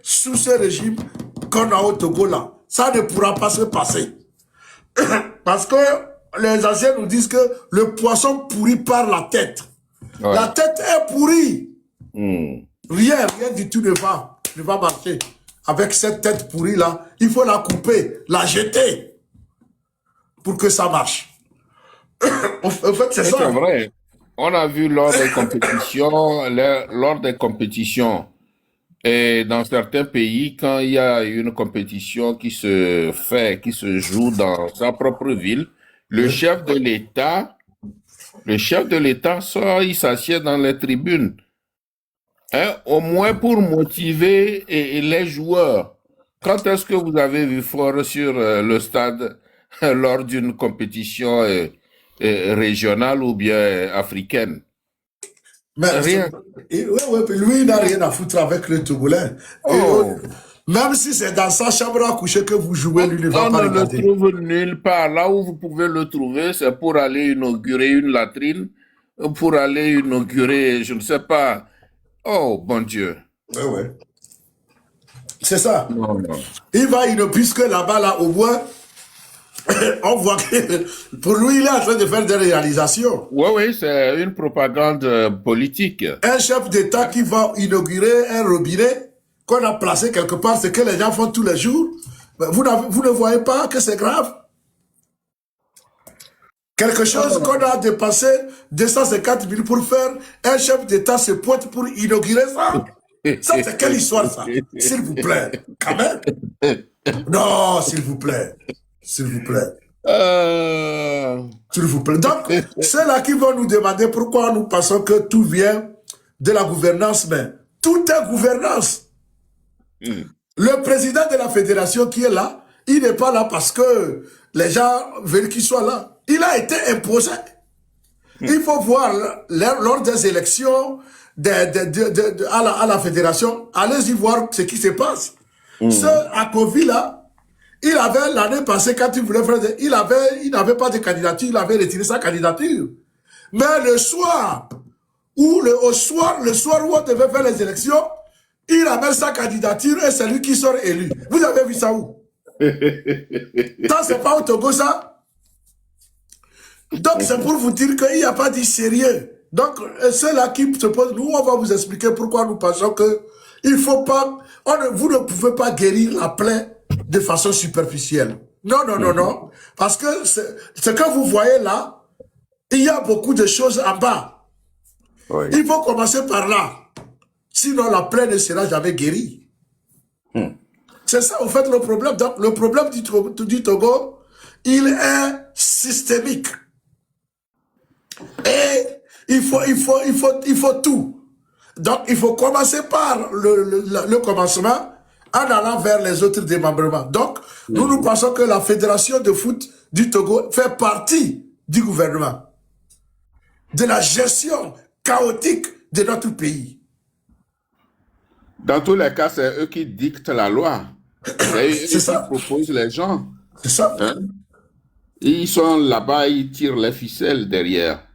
sous ce régime qu'on a au Togo là. Ça ne pourra pas se passer. Parce que les anciens nous disent que le poisson pourrit par la tête. Ouais. La tête est pourrie. Rien du tout ne va marcher. Avec cette tête pourrie là, il faut la couper, la jeter pour que ça marche. En fait, c'est ça. C'est vrai. On a vu lors des compétitions, et dans certains pays, quand il y a une compétition qui se joue dans sa propre ville, le chef de l'État sort, il s'assied dans les tribunes, hein, au moins pour motiver les joueurs. Quand est-ce que vous avez vu fort sur le stade lors d'une compétition régionale ou bien africaine? Mais rien. Lui, il n'a rien à foutre avec le Togolais. Même si c'est dans sa chambre à coucher que vous jouez, lui ne va pas regarder. On ne le trouve nulle part. Là où vous pouvez le trouver, c'est pour aller inaugurer une latrine, pour aller inaugurer, je ne sais pas. Oh, bon Dieu. Ouais. C'est ça. Non. Il va inaugurer, puisque là-bas, là, au moins, on voit que pour lui, il est en train de faire des réalisations. Oui, c'est une propagande politique. Un chef d'État qui va inaugurer un robinet qu'on a placé quelque part, c'est que les gens font tous les jours. Vous ne voyez pas que c'est grave? Quelque chose qu'on a dépensé 250 000 pour faire, un chef d'État se pointe pour inaugurer ça. Ça, c'est quelle histoire, ça? S'il vous plaît, quand même. Non, s'il vous plaît. S'il vous plaît. S'il vous plaît. Donc, ceux-là qui vont nous demander pourquoi nous pensons que tout vient de la gouvernance, mais tout est gouvernance. Le président de la fédération qui est là, il n'est pas là parce que les gens veulent qu'il soit là. Il a été imposé. Il faut voir lors des élections à la fédération, allez-y voir ce qui se passe. Ce Akovi là, il avait l'année passée, quand il voulait faire, il n'avait pas de candidature, il avait retiré sa candidature. Mais le soir où on devait faire les élections, il amène sa candidature et c'est lui qui sort élu. Vous avez vu ça où? Ça, c'est pas au Togo, ça? Donc, c'est pour vous dire qu'il n'y a pas de sérieux. Donc, ceux-là qui se posent, nous, on va vous expliquer pourquoi nous pensons que il faut pas, vous ne pouvez pas guérir la plaie de façon superficielle. Non. Parce que ce que vous voyez là, il y a beaucoup de choses en bas. Oui. Il faut commencer par là. Sinon, la plaie ne sera jamais guérie. C'est ça, en fait, le problème. Donc, le problème du Togo, il est systémique. Et il faut tout. Donc, il faut commencer par le commencement en allant vers les autres démembrements. Donc, nous pensons que la Fédération de foot du Togo fait partie du gouvernement, de la gestion chaotique de notre pays. Dans tous les cas, c'est eux qui dictent la loi. C'est eux qui proposent les gens. C'est ça. Hein? Ils sont là-bas, ils tirent les ficelles derrière.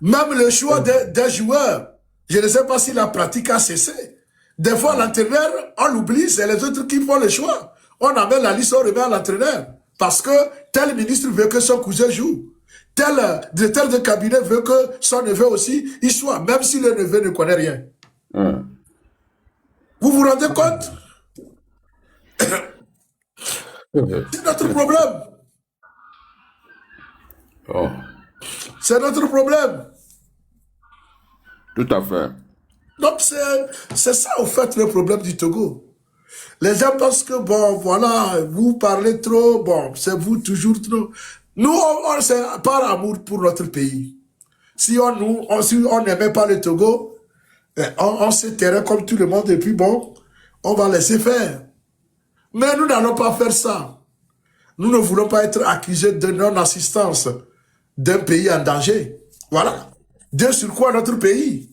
Même le choix des joueurs, je ne sais pas si la pratique a cessé. Des fois, l'entraîneur, on l'oublie, c'est les autres qui font le choix. On amène la liste, on remet à l'entraîneur. Parce que tel ministre veut que son cousin joue. Tel directeur de cabinet veut que son neveu aussi y soit, même si le neveu ne connaît rien. Vous vous rendez compte? C'est notre problème. C'est notre problème. Tout à fait. Donc, c'est ça, au fait, le problème du Togo. Les gens pensent que, bon, voilà, vous parlez trop, bon, c'est vous toujours trop. Nous, c'est par amour pour notre pays. Si on n'aimait pas le Togo, on se tairait comme tout le monde et puis bon, on va laisser faire. Mais nous n'allons pas faire ça. Nous ne voulons pas être accusés de non-assistance d'un pays en danger. Voilà. Dieu sur quoi notre pays?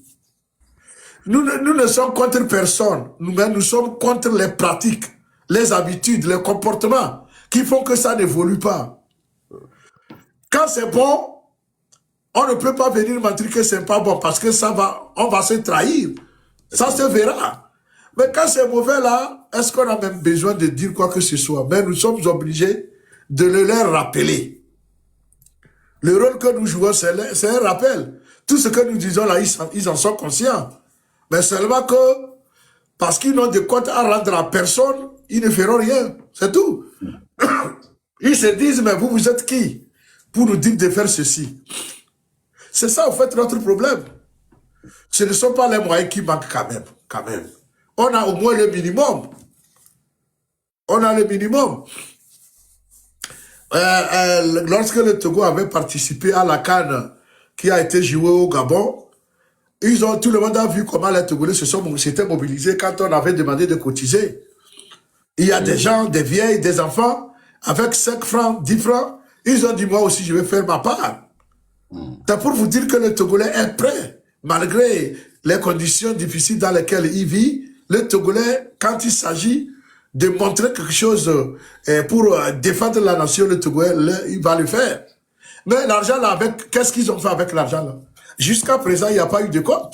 Nous ne sommes contre personne. Nous sommes contre les pratiques, les habitudes, les comportements qui font que ça n'évolue pas. Quand c'est bon, on ne peut pas venir montrer que c'est pas bon parce que on va se trahir. Ça se verra. Mais quand c'est mauvais là, est-ce qu'on a même besoin de dire quoi que ce soit? Mais nous sommes obligés de le leur rappeler. Le rôle que nous jouons, c'est un rappel. Tout ce que nous disons là, ils en sont conscients. Mais seulement que, parce qu'ils n'ont de compte à rendre à personne, ils ne feront rien. C'est tout. Ils se disent, mais vous êtes qui pour nous dire de faire ceci? C'est ça, en fait, notre problème. Ce ne sont pas les moyens qui manquent quand même. On a au moins le minimum. On a le minimum. Lorsque le Togo avait participé à la CAN qui a été jouée au Gabon, tout le monde a vu comment les Togolais s'étaient mobilisés quand on avait demandé de cotiser. Il y a des gens, des vieilles, des enfants, avec 5 francs, 10 francs, ils ont dit, moi aussi, je vais faire ma part. C'est pour vous dire que le Togolais est prêt, malgré les conditions difficiles dans lesquelles il vit. Le Togolais, quand il s'agit de montrer quelque chose pour défendre la nation, le Togolais, il va le faire. Mais l'argent là, qu'est-ce qu'ils ont fait avec l'argent là? Jusqu'à présent, il n'y a pas eu de compte.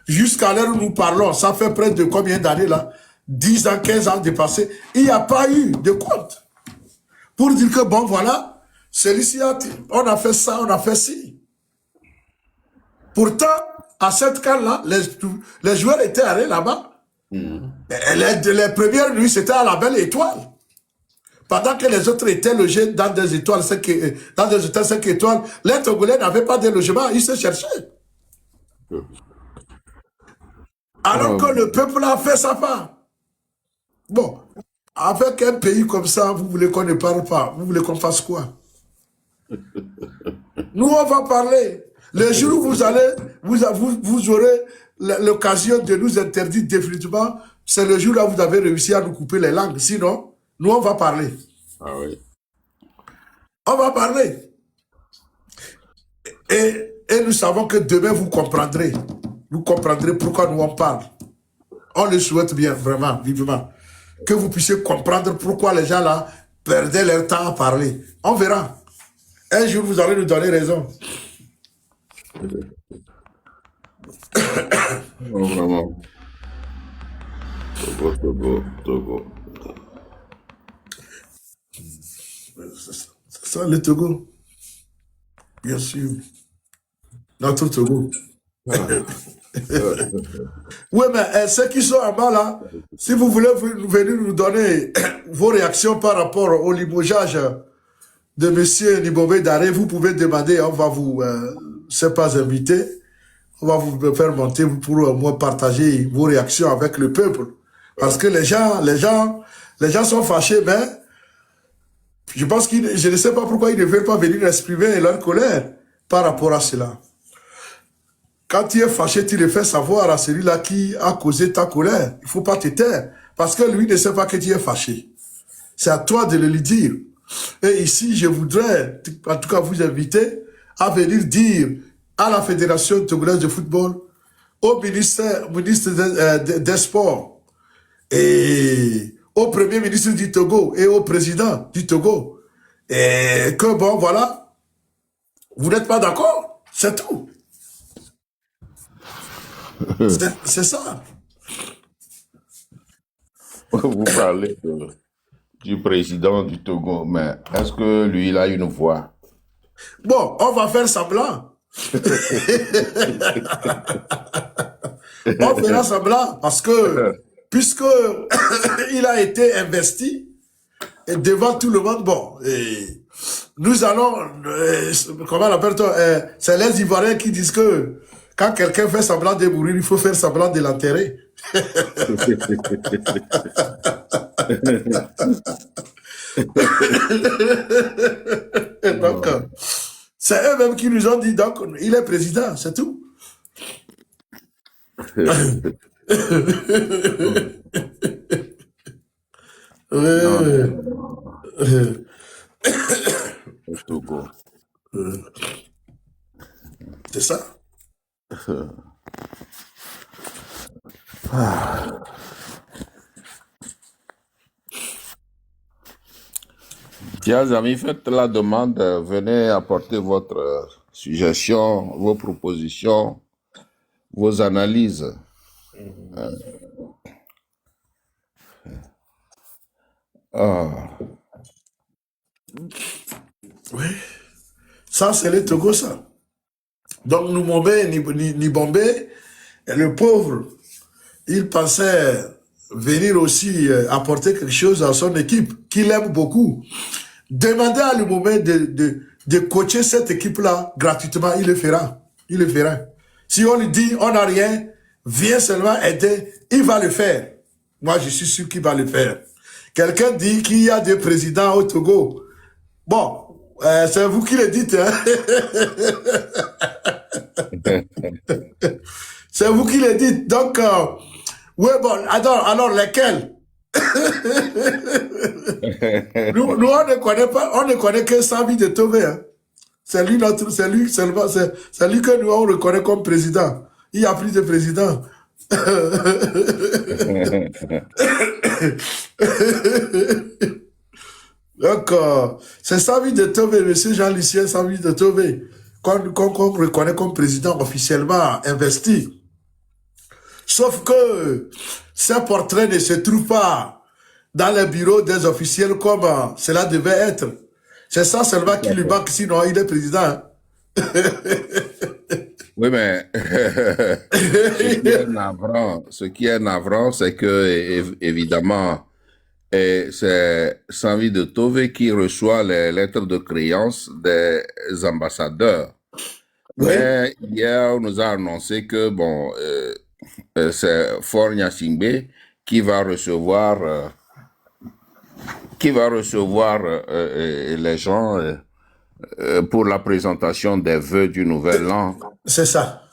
Jusqu'à l'heure où nous parlons, ça fait près de combien d'années là? 10 ans, 15 ans dépassés, il n'y a pas eu de compte. Pour dire que bon, voilà, celui-ci, on a fait ça, on a fait ci. Pourtant, à cette CAN-là, les joueurs étaient allés là-bas. Les premières nuits, c'était à la Belle Étoile. Pendant que les autres étaient logés dans des étoiles, dans des hôtels 5 étoiles, les Togolais n'avaient pas de logement, ils se cherchaient. Alors que le peuple a fait sa part. Bon, avec un pays comme ça, vous voulez qu'on ne parle pas, vous voulez qu'on fasse quoi? Nous, on va parler. Le jour où vous aurez l'occasion de nous interdire définitivement, c'est le jour où vous avez réussi à nous couper les langues. Sinon, nous, on va parler. Ah oui. On va parler. Et nous savons que demain, vous comprendrez. Vous comprendrez pourquoi nous on parle. On le souhaite bien, vraiment, vivement. Que vous puissiez comprendre pourquoi les gens là perdaient leur temps à parler. On verra. Un jour, vous allez nous donner raison. Oh, vraiment. Togo. C'est ça, le Togo. Bien sûr. Notre Togo. Oui, mais ceux qui sont en bas là, si vous voulez venir nous donner vos réactions par rapport au limogeage de M. Nibobé Daré, vous pouvez demander, on va vous, c'est pas invité, on va vous faire monter pour moi partager vos réactions avec le peuple. Parce que les gens sont fâchés, mais je pense je ne sais pas pourquoi ils ne veulent pas venir exprimer leur colère par rapport à cela. Quand tu es fâché, tu le fais savoir à celui-là qui a causé ta colère. Il ne faut pas te taire. Parce que lui ne sait pas que tu es fâché. C'est à toi de le lui dire. Et ici, je voudrais, en tout cas, vous inviter à venir dire à la Fédération togolaise de football, au ministre des Sports et au Premier ministre du Togo et au président du Togo, et que bon, voilà, vous n'êtes pas d'accord, c'est tout. C'est ça. Vous parlez du président du Togo, mais est-ce que lui, il a une voix? Bon, on va faire semblant. On fera semblant parce que, puisque il a été investi et devant tout le monde, bon, et nous allons, comment on appelle ça, c'est les Ivoiriens qui disent que quand quelqu'un fait semblant de mourir, il faut faire semblant de l'enterrer. Donc, c'est eux-mêmes qui nous ont dit, donc, il est président, c'est tout. Togo. C'est ça. Chers amis, faites la demande, venez apporter votre suggestion, vos propositions, vos analyses. Ah. Oui. Ça, c'est le Togo, ça. Donc, nous, Mombé, ni Bombay, et le pauvre, il pensait venir aussi apporter quelque chose à son équipe, qu'il aime beaucoup. Demandez à Lumumba de coacher cette équipe-là gratuitement, il le fera. Il le fera. Si on lui dit, on n'a rien, viens seulement aider, il va le faire. Moi, je suis sûr qu'il va le faire. Quelqu'un dit qu'il y a des présidents au Togo. Bon, c'est vous qui le dites. Hein? C'est vous qui le dites. Donc, oui, bon, alors lesquels? nous, on ne connaît pas, on ne connaît que Sami de Tové. Hein. C'est lui seulement, c'est lui que nous on reconnaît comme président. Il n'y a plus de président. Donc, c'est Sami de Tové, monsieur Jean-Lucien Sami de Tové, qu'on reconnaît comme président officiellement investi. Sauf que ces portraits ne se trouvent pas dans les bureaux des officiels comme cela devait être. C'est ça seulement qui lui manque, sinon il est président. Oui, mais ce qui est navrant, c'est que, évidemment, c'est Sami de Tové qui reçoit les lettres de créance des ambassadeurs. Oui. Mais hier, on nous a annoncé que, bon, c'est Faure Gnassingbé qui va recevoir les gens pour la présentation des vœux du Nouvel An. C'est ça.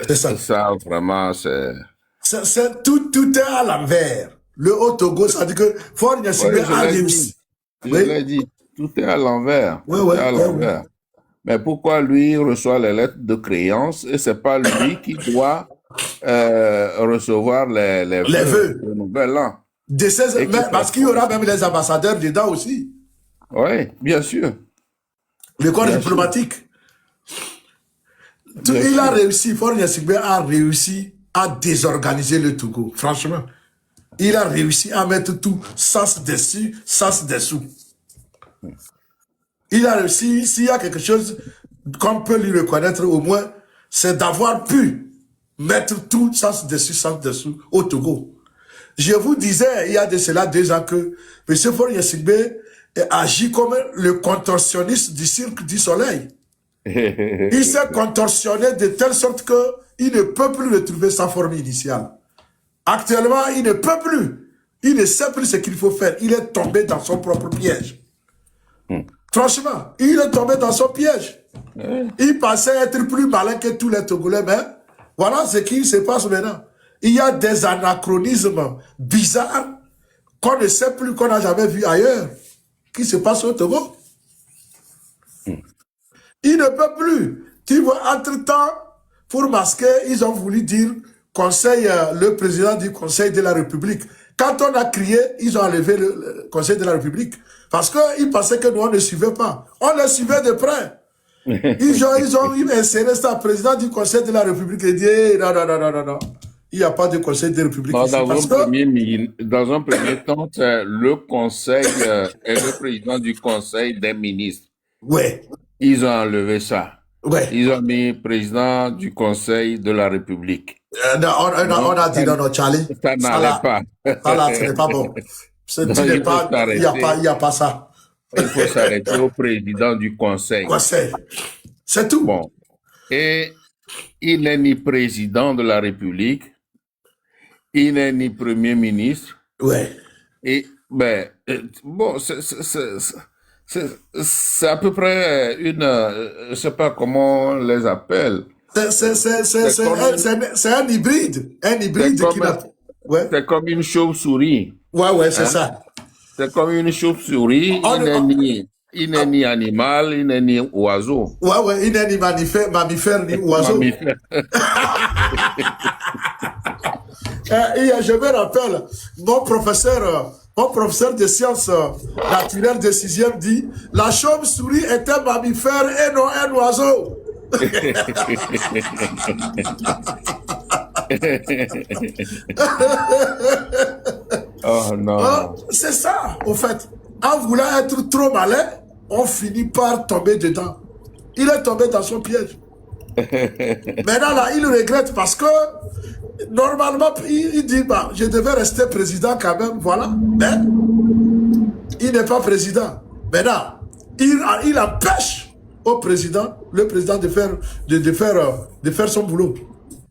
C'est ça. Ça, vraiment, c'est... Tout est à l'envers. Le Haut-Togo, ça dit que Faure Gnassingbé a réussi. Je l'ai dit, tout est à l'envers. Oui. Mais pourquoi lui reçoit les lettres de créance et c'est pas lui qui doit recevoir les vœux du Nouvel An? Parce qu'il y aura même les ambassadeurs dedans aussi. Oui, bien sûr. Le corps diplomatique. Il a réussi, Faure Gnassingbé a réussi à désorganiser le Togo, franchement. Il a réussi à mettre tout sens dessus, sens dessous. Il a réussi, s'il y a quelque chose qu'on peut lui reconnaître au moins, c'est d'avoir pu mettre tout sens dessus, sens dessous au Togo. Je vous disais, il y a de cela 2 ans que M. Faure Gnassingbé agit comme le contorsionniste du Cirque du Soleil. Il s'est contorsionné de telle sorte qu'il ne peut plus retrouver sa forme initiale. Actuellement, il ne peut plus. Il ne sait plus ce qu'il faut faire. Il est tombé dans son propre piège. Franchement, il est tombé dans son piège. Il pensait être plus malin que tous les Togolais, mais voilà ce qui se passe maintenant. Il y a des anachronismes bizarres qu'on ne sait plus, qu'on n'a jamais vu ailleurs, qui se passent au Togo. Il ne peut plus. Tu vois, entre-temps, pour masquer, ils ont voulu dire conseil, le président du Conseil de la République. Quand on a crié, ils ont enlevé le Conseil de la République. Parce qu'ils pensaient que nous, on ne suivait pas. On les suivait de près. Ils ont inséré ça, président du Conseil de la République, et dit, non. Il n'y a pas de Conseil de la République ici. Dans un premier temps, c'est le Conseil et le président du Conseil des ministres. Ouais. Ils ont enlevé ça. Ouais. Ils ont mis président du Conseil de la République. On a dit non, Charlie. Ça n'allait pas. Ça là, ce n'est pas bon. Il n'y a pas ça. Il faut s'arrêter au président du Conseil. C'est tout. Bon. Et il n'est ni président de la République, il n'est ni premier ministre. Ouais. Et, bon, c'est à peu près une, je ne sais pas comment on les appelle. C'est un hybride. Un hybride qui n'a... Ouais. C'est comme une chauve-souris. Ouais, c'est ça. C'est comme une chauve-souris. Il n'est ni animal, il n'est ni oiseau. Ouais, il n'est ni mammifère, ni oiseau. Je me rappelle, mon professeur de sciences naturelles de 6e dit la chauve-souris est un mammifère et non un oiseau. Oh non. C'est ça, au fait. En voulant être trop malin, on finit par tomber dedans. Il est tombé dans son piège. Maintenant, là, il regrette parce que, normalement, il dit, bah, je devais rester président quand même, voilà. Mais, il n'est pas président. Maintenant, il empêche au président, le président de faire son boulot.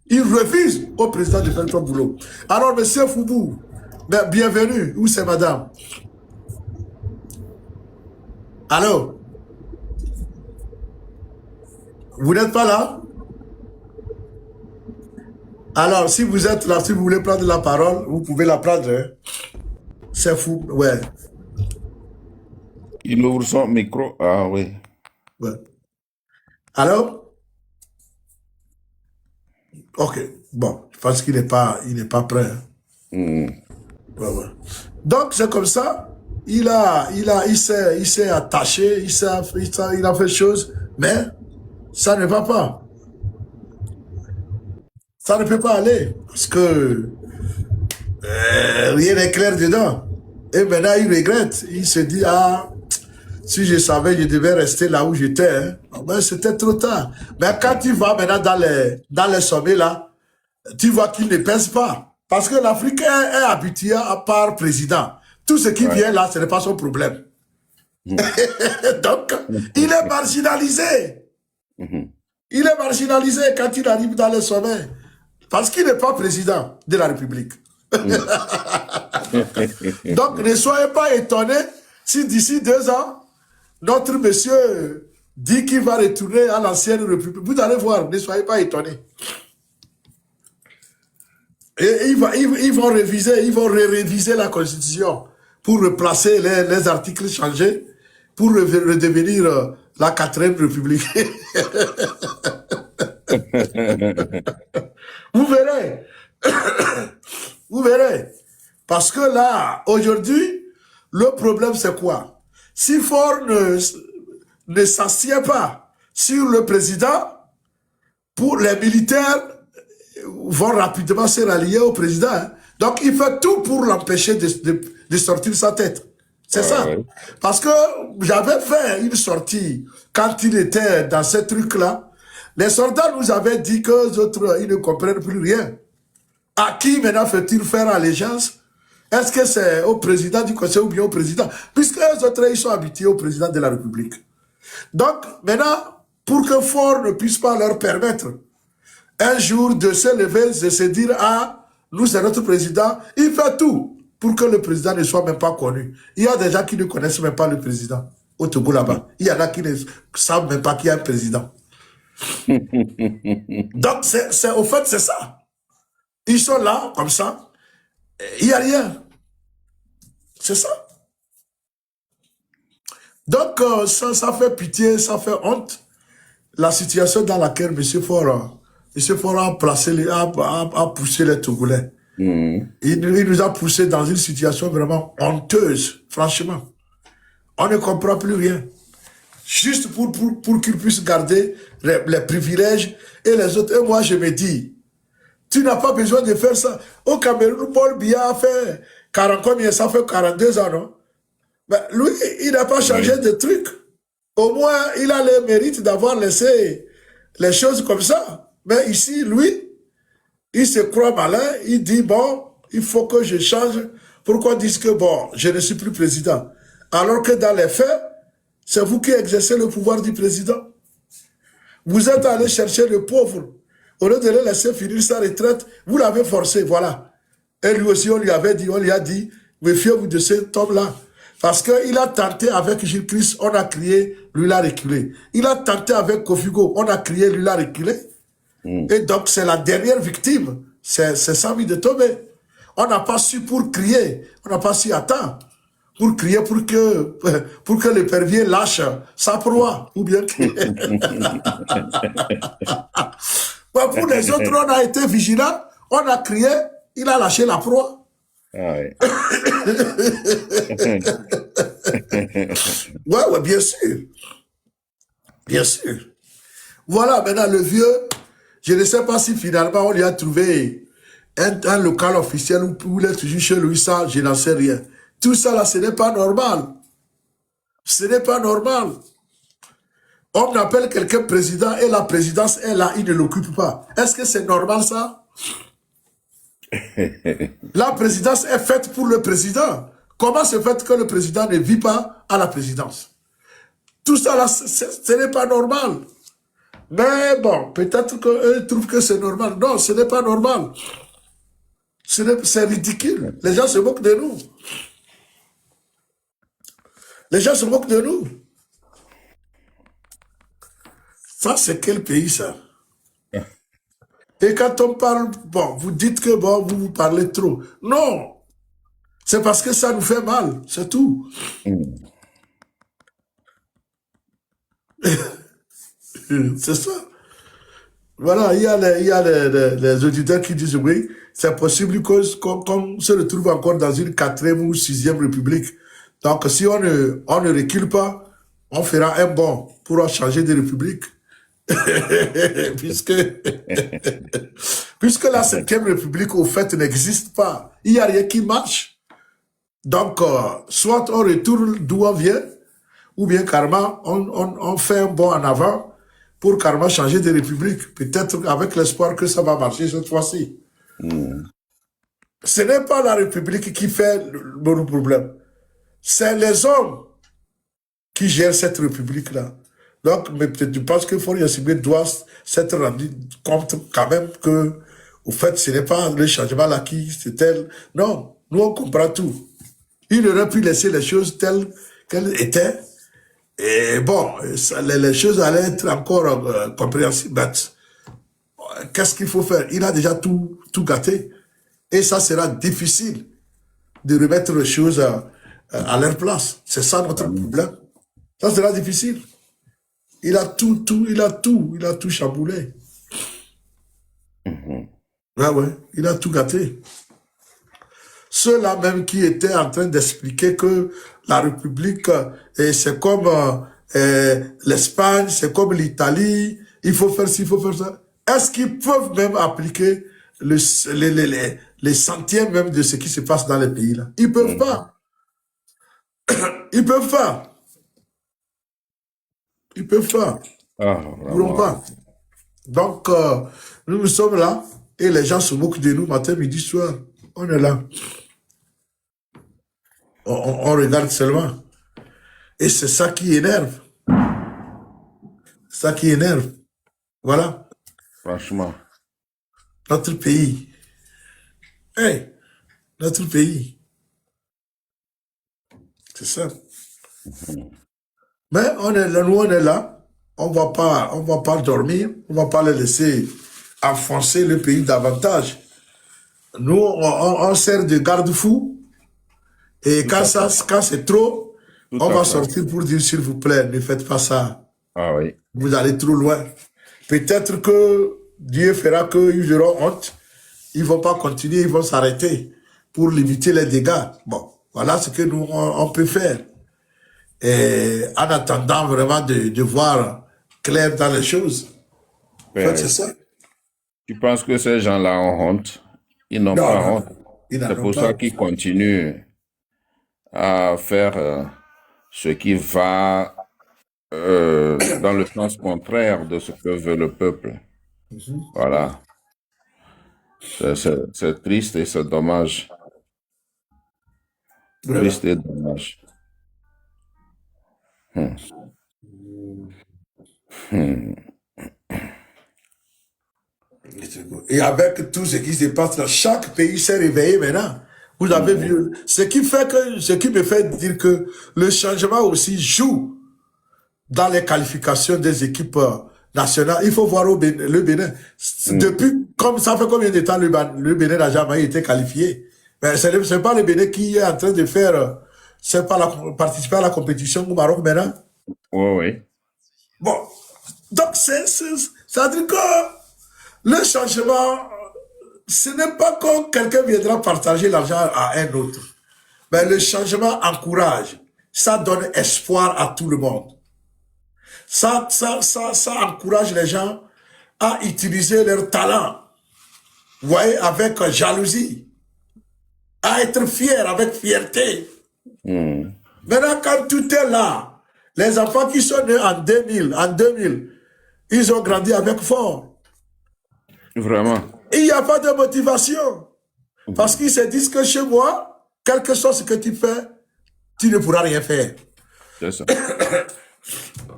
Il refuse au président de faire son boulot. Alors, monsieur Foubou, bienvenue. Où c'est madame? Allô? Vous n'êtes pas là? Alors, si vous êtes là, si vous voulez prendre la parole, vous pouvez la prendre. Hein? C'est fou, ouais. Il ouvre son micro. Ah oui. Ouais. Allô? Ok. Bon, je pense qu'il n'est pas prêt. Hein? Mm. Ouais, ouais. Donc, c'est comme ça. Il s'est attaché, il a fait choses, mais ça ne va pas. Ça ne peut pas aller parce que rien n'est clair dedans. Et maintenant, il regrette. Il se dit, ah, si je savais, je devais rester là où j'étais. Hein. Ben, c'était trop tard. Mais quand tu vas maintenant dans les sommets, là, tu vois qu'il ne pèse pas. Parce que l'Afrique est habituée à part président. Tout ce qui vient là, ce n'est pas son problème. Donc, il est marginalisé. Il est marginalisé quand il arrive dans les sommets. Parce qu'il n'est pas président de la République. Donc, ne soyez pas étonnés si d'ici 2 ans, notre monsieur dit qu'il va retourner à l'ancienne République. Vous allez voir, ne soyez pas étonnés. Et ils vont réviser la Constitution pour replacer les articles changés pour redevenir la 4e République. Vous verrez. Vous verrez. Parce que là, aujourd'hui, le problème c'est quoi? Si Faure ne s'assied pas sur le président, pour les militaires vont rapidement se rallier au président. Hein. Donc, il fait tout pour l'empêcher de sortir sa tête. C'est ça. Parce que j'avais fait une sortie quand il était dans ce truc-là. Les soldats nous avaient dit que les autres, ils ne comprennent plus rien. À qui maintenant fait-il faire allégeance? Est-ce que c'est au président du conseil ou bien au président? Puisque les autres, ils sont habitués au président de la République. Donc, maintenant, pour que Faure ne puisse pas leur permettre un jour de se lever, de se dire, ah, nous c'est notre président, il fait tout pour que le président ne soit même pas connu. Il y a des gens qui ne connaissent même pas le président au Togo là-bas. Il y en a qui ne savent même pas qu'il y a un président. Donc, au fait, c'est ça. Ils sont là, comme ça, il n'y a rien. C'est ça. Donc, ça fait pitié, ça fait honte, la situation dans laquelle M. Faure a poussé les Togolais. Il nous a poussé dans une situation vraiment honteuse, franchement. On ne comprend plus rien. Juste pour qu'ils puissent garder les privilèges et les autres. Et moi, je me dis, tu n'as pas besoin de faire ça. Au Cameroun, Paul Biya a fait 40, combien ça fait 42 ans, non? Mais lui, il n'a pas changé de truc. Au moins, il a le mérite d'avoir laissé les choses comme ça. Mais ici, lui, il se croit malin. Il dit, bon, il faut que je change. Pourquoi dire que, bon, je ne suis plus président? Alors que dans les faits, c'est vous qui exercez le pouvoir du président. Vous êtes allé chercher le pauvre. Au lieu de le laisser finir sa retraite, vous l'avez forcé, voilà. Et lui aussi, on lui a dit, méfiez-vous de cet homme-là. Parce qu'il a tenté avec Gilles Christ, on a crié, lui l'a reculé. Il a tenté avec Kofigo, on a crié, lui l'a reculé. Et donc, c'est la dernière victime. C'est Sami de Tobé. On n'a pas su pour crier. On n'a pas su attendre. Pour crier pour que l'épervier lâche sa proie. Ou bien que... Pour les autres, on a été vigilants. On a crié, il a lâché la proie. Ah ouais. Ouais, bien sûr. Bien sûr. Voilà, maintenant, le vieux, je ne sais pas si finalement on lui a trouvé un local officiel où il est toujours chez lui, ça, je n'en sais rien. Tout ça là, ce n'est pas normal. Ce n'est pas normal. On appelle quelqu'un président et la présidence est là, il ne l'occupe pas. Est-ce que c'est normal ça? La présidence est faite pour le président. Comment se fait que le président ne vit pas à la présidence? Tout ça là, ce n'est pas normal. Mais bon, peut-être qu'eux trouvent que c'est normal. Non, ce n'est pas normal. C'est ridicule. Les gens se moquent de nous. Les gens se moquent de nous. Ça, c'est quel pays, ça? Et quand on parle, bon, vous dites que bon, vous parlez trop. Non, c'est parce que ça nous fait mal, c'est tout. C'est ça. Voilà, il y a les auditeurs qui disent oui, c'est possible qu'on se retrouve encore dans une 4e ou 6e république. Donc, si on ne recule pas, on fera un bond pour changer de république. puisque, puisque la 5e république, au fait, n'existe pas. Il n'y a rien qui marche. Donc, soit on retourne d'où on vient, ou bien carrément, on fait un bond en avant pour carrément changer de république. Peut-être avec l'espoir que ça va marcher cette fois-ci. Ce n'est pas la république qui fait le problème. C'est les hommes qui gèrent cette république-là. Donc, mais peut-être tu penses que Faure Gnassingbé doit s'être rendu compte quand même que, au fait, ce n'est pas le changement là qui, c'est tel. Non, nous on comprend tout. Il aurait pu laisser les choses telles qu'elles étaient. Et bon, les choses allaient être encore compréhensibles. Qu'est-ce qu'il faut faire? Il a déjà tout gâté. Et ça sera difficile de remettre les choses à leur place. C'est ça notre problème. Ça sera difficile. Il a tout chamboulé. Ouais, il a tout gâté. Ceux-là même qui étaient en train d'expliquer que la République, c'est comme l'Espagne, c'est comme l'Italie, il faut faire ci, il faut faire ça. Est-ce qu'ils peuvent même appliquer les centièmes même de ce qui se passe dans les pays-là? Ils peuvent pas. Ils peuvent pas. Ils peuvent pas. Ils ne pourront pas. Donc, nous sommes là et les gens se moquent de nous matin, midi, soir. On est là. On regarde seulement. Et c'est ça qui énerve. Ça qui énerve. Voilà. Franchement. Notre pays. Hey, notre pays. C'est ça. Mais nous on est là. On va pas dormir. On va pas les laisser enfoncer le pays davantage. Nous, on sert de garde-fou. Et quand c'est trop, on va sortir pour dire, s'il vous plaît, ne faites pas ça. Ah oui. Vous allez trop loin. Peut-être que Dieu fera qu'ils auront honte. Ils vont pas continuer, ils vont s'arrêter pour limiter les dégâts. Bon, voilà ce que nous, on peut faire. Et en attendant vraiment de voir clair dans les choses. En fait, c'est ça. Tu penses que ces gens-là ont honte? Ils n'ont pas honte. C'est pour ça qu'ils continuent à faire ce qui va dans le sens contraire de ce que veut le peuple. Voilà. C'est triste et c'est dommage. Triste et dommage. Et avec tout ce qui se passe là, chaque pays s'est réveillé maintenant. Vous avez vu, ce qui me fait dire que le changement aussi joue dans les qualifications des équipes nationales. Il faut voir le Bénin. Depuis, comme ça fait combien de temps le Bénin n'a jamais été qualifié? Mais c'est pas le Bénin qui est en train de faire, c'est pas participer à la compétition au Maroc maintenant. Oui. Bon. Donc, ça veut dire que le changement, ce n'est pas quand quelqu'un viendra partager l'argent à un autre. Mais le changement encourage. Ça donne espoir à tout le monde. Ça encourage les gens à utiliser leur talent. vous voyez, avec jalousie, à être fier, avec fierté. Maintenant, quand tout est là, les enfants qui sont nés en 2000, ils ont grandi avec fort. Vraiment. Il n'y a pas de motivation. Parce qu'ils se disent que chez moi, quel que soit ce que tu fais, tu ne pourras rien faire. C'est ça.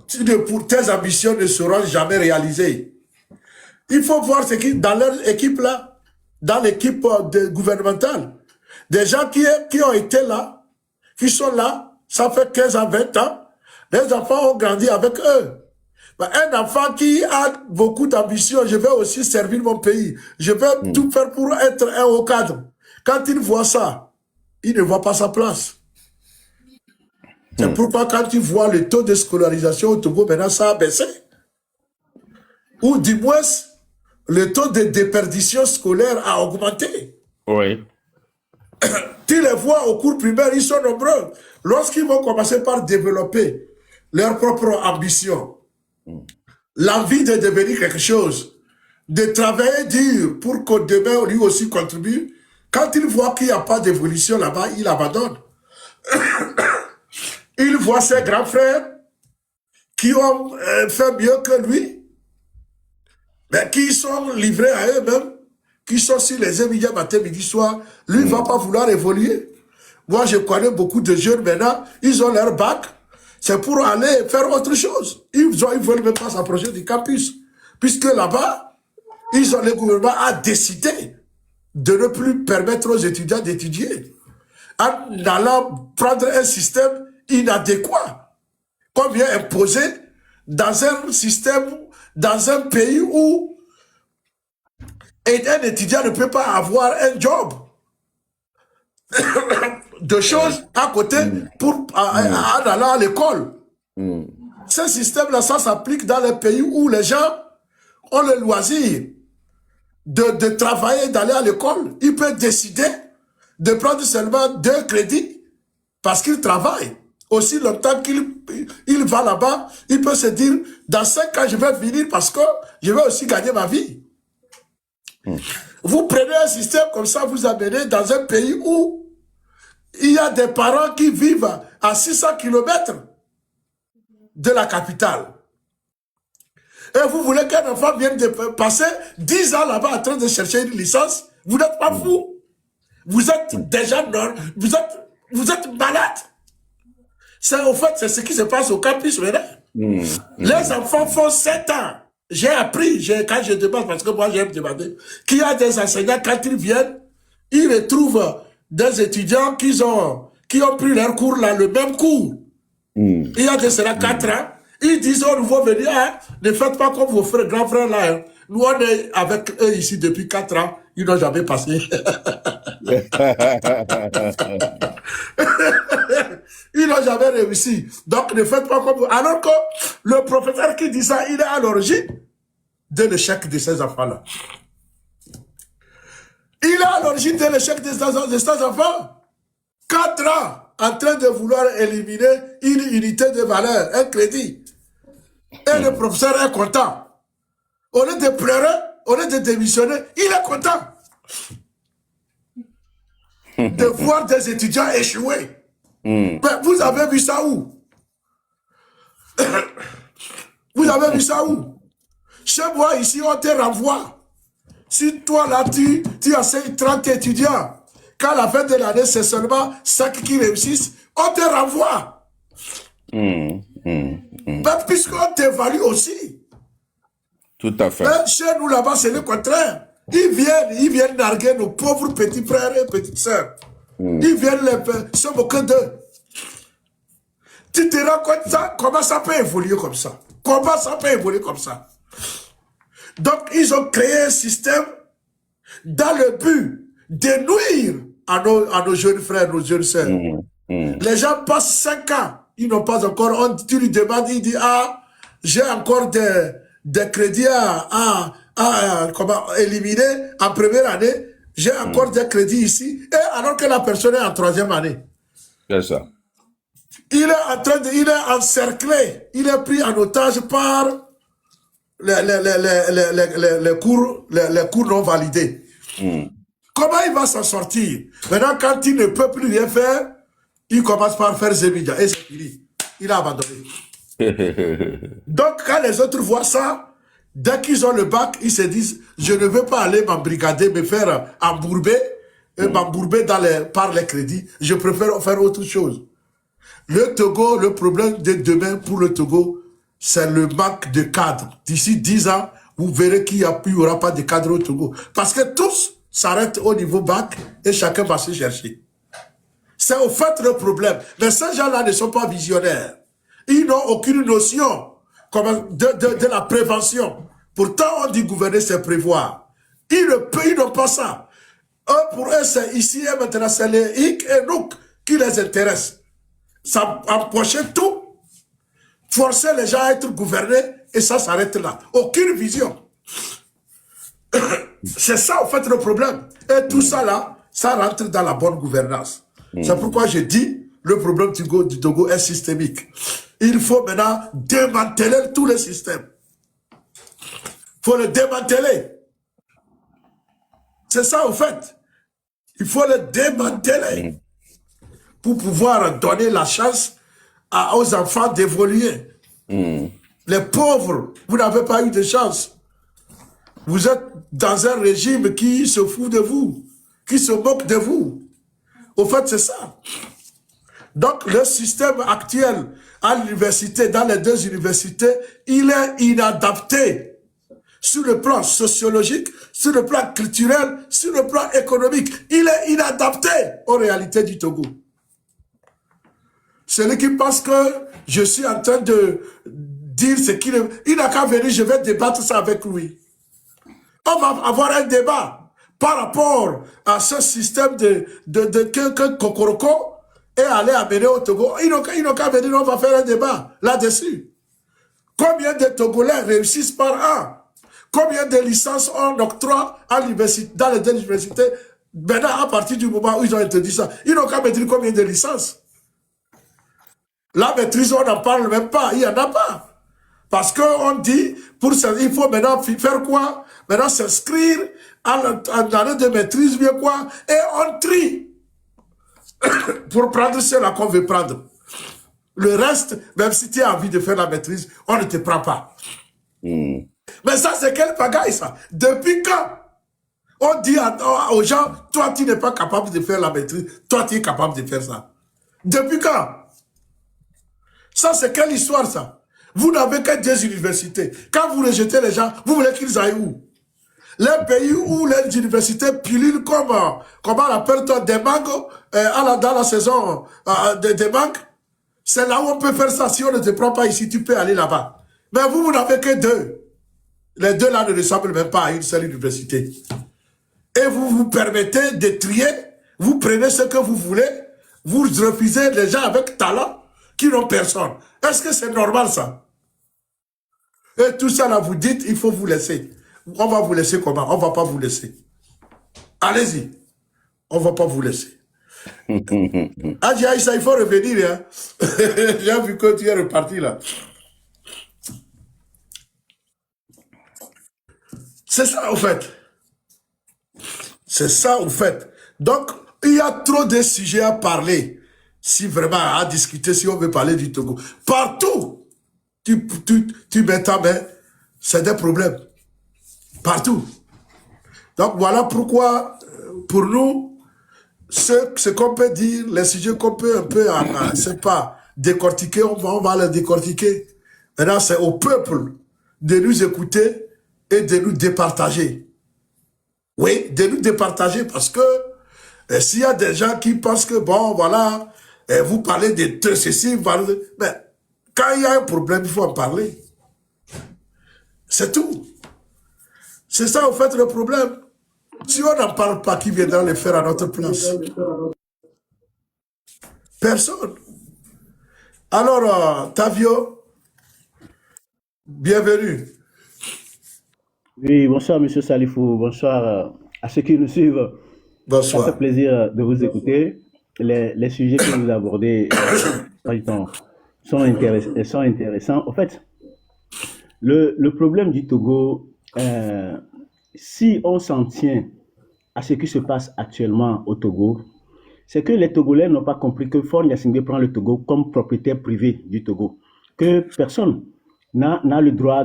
Tes ambitions ne seront jamais réalisées. Il faut voir ce qui, dans leur équipe là, dans l'équipe gouvernementale, des gens qui ont été là, qui sont là, ça fait 15 à 20 ans, les enfants ont grandi avec eux. Mais un enfant qui a beaucoup d'ambition, je vais aussi servir mon pays, je vais tout faire pour être un haut cadre. Quand il voit ça, il ne voit pas sa place. C'est pourquoi quand tu vois le taux de scolarisation au Togo, maintenant ça a baissé. Ou du moins, le taux de déperdition scolaire a augmenté. Oui. Tu les vois au cours primaire, ils sont nombreux. Lorsqu'ils vont commencer par développer leur propre ambition, l'envie de devenir quelque chose, de travailler dur pour qu'au demain, lui aussi contribue, quand il voit qu'il n'y a pas d'évolution là-bas, il abandonne. Il voit ses grands frères qui ont fait mieux que lui, mais qui sont livrés à eux-mêmes, qui sont sur les émiliens matin, midi, soir. Lui ne va pas vouloir évoluer. Moi, je connais beaucoup de jeunes maintenant, ils ont leur bac, c'est pour aller faire autre chose. Ils veulent même pas s'approcher du campus. Puisque là-bas, le gouvernement a décidé de ne plus permettre aux étudiants d'étudier. En allant prendre un système inadéquat. Qu'on vient imposer dans un système, dans un pays où un étudiant ne peut pas avoir un job. De choses à côté pour en allant à l'école. Ce système-là, ça s'applique dans les pays où les gens ont le loisir de travailler, d'aller à l'école. Il peut décider de prendre seulement 2 crédits parce qu'il travaille. Aussi longtemps qu'il va là-bas, il peut se dire, dans 5 ans, je vais venir parce que je vais aussi gagner ma vie. Vous prenez un système comme ça, vous amenez dans un pays où il y a des parents qui vivent à 600 km de la capitale. Et vous voulez qu'un enfant vienne de passer 10 ans là-bas en train de chercher une licence? Vous n'êtes pas fou. Vous êtes déjà vous êtes malade. En fait, c'est ce qui se passe au campus maintenant. Les enfants font 7 ans. J'ai appris, quand je demande, parce que moi j'aime demander, qu'il y a des enseignants, quand ils viennent, ils retrouvent des étudiants qui ont pris leur cours là, le même cours. Il y a de cela 4 ans. Ils disent au nouveau venu, ne faites pas comme vos grands frères là. Hein. Nous, on est avec eux ici depuis 4 ans. Ils n'ont jamais passé. Ils n'ont jamais réussi. Donc, ne faites pas comme vous. Alors que le professeur qui dit ça, il est à l'origine de l'échec de ces enfants-là. Il est à l'origine de l'échec de ces enfants. 4 ans en train de vouloir éliminer une unité de valeur, un crédit. Et le professeur est content. Au lieu de pleurer, au lieu de démissionner, il est content de voir des étudiants échouer. Mais vous avez vu ça où? Vous avez vu ça où? Chez moi, ici, on te renvoie. Si toi, là, tu enseignes 30 étudiants, quand à la fin de l'année, c'est seulement 5 qui réussissent, on te renvoie. Puisqu'on t'évalue aussi. Tout à fait. Mais chez nous, là-bas, c'est le contraire. Ils viennent narguer nos pauvres petits frères et petites sœurs. Ils viennent se moquer d'eux. Tu te rends compte ça? Comment ça peut évoluer comme ça? Comment ça peut évoluer comme ça? Donc, ils ont créé un système dans le but de nuire à nos jeunes frères, nos jeunes sœurs. Les gens passent 5 ans, ils n'ont pas encore, tu lui demandes, il dit, j'ai encore des crédits à éliminer en première année, j'ai encore des crédits ici, et alors que la personne est en 3e année. C'est ça. Il est encerclé, il est pris en otage par les cours non validés. Comment il va s'en sortir? Maintenant, quand il ne peut plus rien faire, il commence par faire Zébida. Et c'est fini. Il a abandonné. Donc, quand les autres voient ça, dès qu'ils ont le bac, ils se disent, je ne veux pas aller m'embrigader, me faire embourber, m'embourber par les crédits. Je préfère faire autre chose. Le Togo, le problème de demain pour le Togo, c'est le manque de cadres. D'ici 10 ans, vous verrez qu'il n'y aura pas de cadres au Togo. Parce que tous s'arrêtent au niveau bac et chacun va se chercher. C'est au fait le problème. Mais ces gens-là ne sont pas visionnaires. Ils n'ont aucune notion de la prévention. Pourtant, on dit gouverner, c'est prévoir. Ils n'ont pas ça. Eux, pour eux, c'est ici et maintenant, c'est les hic et nous qui les intéressent. Ça empocher tout, forcer les gens à être gouvernés, et ça s'arrête là. Aucune vision. C'est ça, en fait, le problème. Et tout ça, là, ça rentre dans la bonne gouvernance. C'est pourquoi je dis, le problème du Togo est systémique. Il faut maintenant démanteler tous les systèmes. Il faut le démanteler. C'est ça, en fait. Il faut le démanteler pour pouvoir donner la chance aux enfants d'évoluer. Les pauvres, vous n'avez pas eu de chance. Vous êtes dans un régime qui se fout de vous, qui se moque de vous. Au fait, c'est ça. Donc, le système actuel à l'université, dans les deux universités, il est inadapté sur le plan sociologique, sur le plan culturel, sur le plan économique. Il est inadapté aux réalités du Togo. Celui qui pense que je suis en train de dire ce qu'il est, il n'a qu'à venir, je vais débattre ça avec lui. On va avoir un débat par rapport à ce système que Kokoroko est allé amener au Togo. Ils n'ont qu'à venir, on va faire un débat là-dessus. Combien de Togolais réussissent par an? Combien de licences on octroie à dans les deux universités? Maintenant, à partir du moment où ils ont interdit ça, ils n'ont qu'à me dire combien de licences. La maîtrise, on n'en parle même pas, il n'y en a pas. Parce qu'on dit, il faut maintenant faire quoi? Maintenant s'inscrire à l'année de maîtrise, bien quoi? Et on trie pour prendre cela qu'on veut prendre. Le reste, même si tu as envie de faire la maîtrise, on ne te prend pas. Mais ça, c'est quelle pagaille, ça? Depuis quand on dit aux gens, toi, tu n'es pas capable de faire la maîtrise, toi, tu es capable de faire ça? Depuis quand? Ça, c'est quelle histoire, ça? Vous n'avez que des universités. Quand vous rejetez les gens, vous voulez qu'ils aillent où? Les pays où les universités pilulent comment on appelle des mangues dans la saison des mangues, c'est là où on peut faire ça. Si on ne te prend pas ici, tu peux aller là-bas. Mais vous n'avez que deux. Les deux là ne ressemblent même pas à une seule université. Et vous vous permettez de trier, vous prenez ce que vous voulez, vous refusez les gens avec talent qui n'ont personne. Est-ce que c'est normal ça? Et tout ça là, vous dites, il faut vous laisser. On va vous laisser comment? On va pas vous laisser. Allez-y. On va pas vous laisser. Adji Aïssa, il faut revenir. Hein? J'ai vu que tu es reparti là. C'est ça au fait. C'est ça au fait. Donc, il y a trop de sujets à parler. Si vraiment à discuter, si on veut parler du Togo. Partout, tu mets ta main, c'est des problèmes. Partout. Donc voilà pourquoi, pour nous, ce qu'on peut dire, les sujets qu'on peut un peu, c'est pas décortiquer, on va les décortiquer. Maintenant, c'est au peuple de nous écouter et de nous départager. Oui, de nous départager parce que s'il y a des gens qui pensent que, bon, voilà, vous parlez de ceci, mais quand il y a un problème, il faut en parler. C'est tout. C'est ça, en fait, le problème. Si on n'en parle pas, qui viendra le faire à notre place? Personne. Alors, Tavio, bienvenue. Oui, bonsoir Monsieur Salifou, bonsoir à ceux qui nous suivent. Bonsoir. Ça fait plaisir de vous écouter. Les sujets que vous abordez sont intéressants. En fait, le problème du Togo, si on s'en tient à ce qui se passe actuellement au Togo, c'est que les Togolais n'ont pas compris que Faure Gnassingbé prend le Togo comme propriétaire privé du Togo. Que personne n'a le droit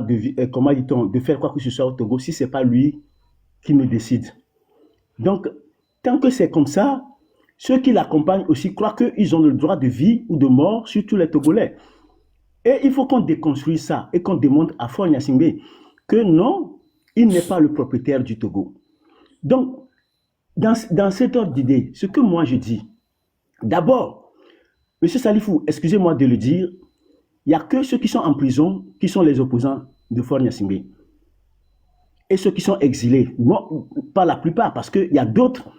comment dit-on, de faire quoi que ce soit au Togo si ce n'est pas lui qui ne décide. Donc, tant que c'est comme ça, ceux qui l'accompagnent aussi croient qu'ils ont le droit de vie ou de mort sur tous les Togolais. Et il faut qu'on déconstruise ça et qu'on démontre à Faure Gnassingbé que non, il n'est pas le propriétaire du Togo. Donc, dans cet ordre d'idée, ce que moi je dis, d'abord, M. Salifou, excusez-moi de le dire, il n'y a que ceux qui sont en prison qui sont les opposants de Faure Gnassingbé. Et ceux qui sont exilés, bon, pas la plupart, parce qu'il y a d'autres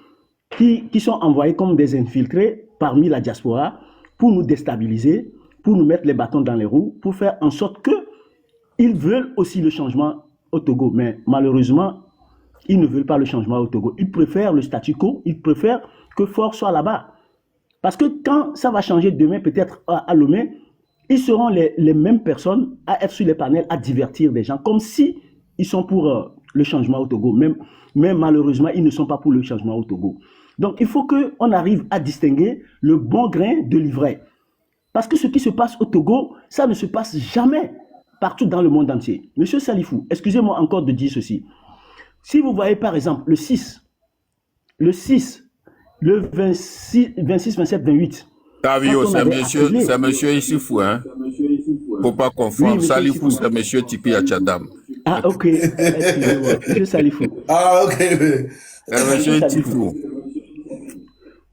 qui sont envoyés comme des infiltrés parmi la diaspora pour nous déstabiliser, pour nous mettre les bâtons dans les roues, pour faire en sorte qu'ils veulent aussi le changement au Togo. Mais malheureusement, ils ne veulent pas le changement au Togo. Ils préfèrent le statu quo, ils préfèrent que Faure soit là-bas. Parce que quand ça va changer demain, peut-être à Lomé, ils seront les mêmes personnes à être sur les panels, à divertir des gens, comme si ils sont pour le changement au Togo. Mais malheureusement, ils ne sont pas pour le changement au Togo. Donc, il faut qu'on arrive à distinguer le bon grain de l'ivraie. Parce que ce qui se passe au Togo, ça ne se passe jamais partout dans le monde entier. Monsieur Salifou, excusez-moi encore de dire ceci. Si vous voyez par exemple le 6, le 26, 27, 28. Tavio, c'est monsieur Issoufou, hein? Faut pas confondre. Oui, Salifou, c'est monsieur Tipi Achadam. Ah, ok. Excusez-moi. Monsieur Salifou. Ah, ok. C'est monsieur Tifou.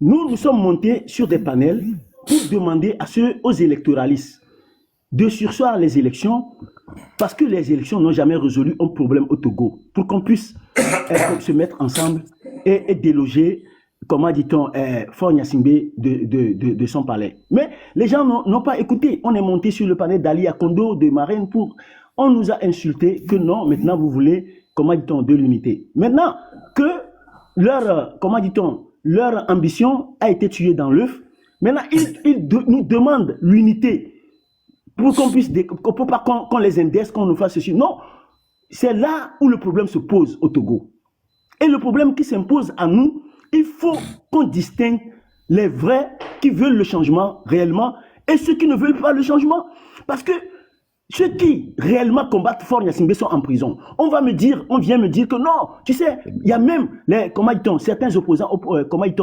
Nous sommes montés sur des panels pour demander aux électoralistes de surseoir les élections parce que les élections n'ont jamais résolu un problème au Togo. Pour qu'on puisse se mettre ensemble et déloger, comment dit-on, Faure Gnassingbé de son palais. Mais les gens n'ont pas écouté. On est monté sur le panel d'Ali Akondo, de Marraine, on nous a insulté que non, maintenant vous voulez, comment dit-on, de l'unité. Maintenant que leur, comment dit-on, leur ambition a été tuée dans l'œuf, maintenant ils nous demandent l'unité pour qu'on puisse, pour pas qu'on les indexe, qu'on nous fasse ceci. Non, c'est là où le problème se pose au Togo. Et le problème qui s'impose à nous, il faut qu'on distingue les vrais qui veulent le changement réellement et ceux qui ne veulent pas le changement. Parce que ceux qui réellement combattent Faure Gnassingbé sont en prison. On vient me dire que non, tu sais, il y a même certains opposants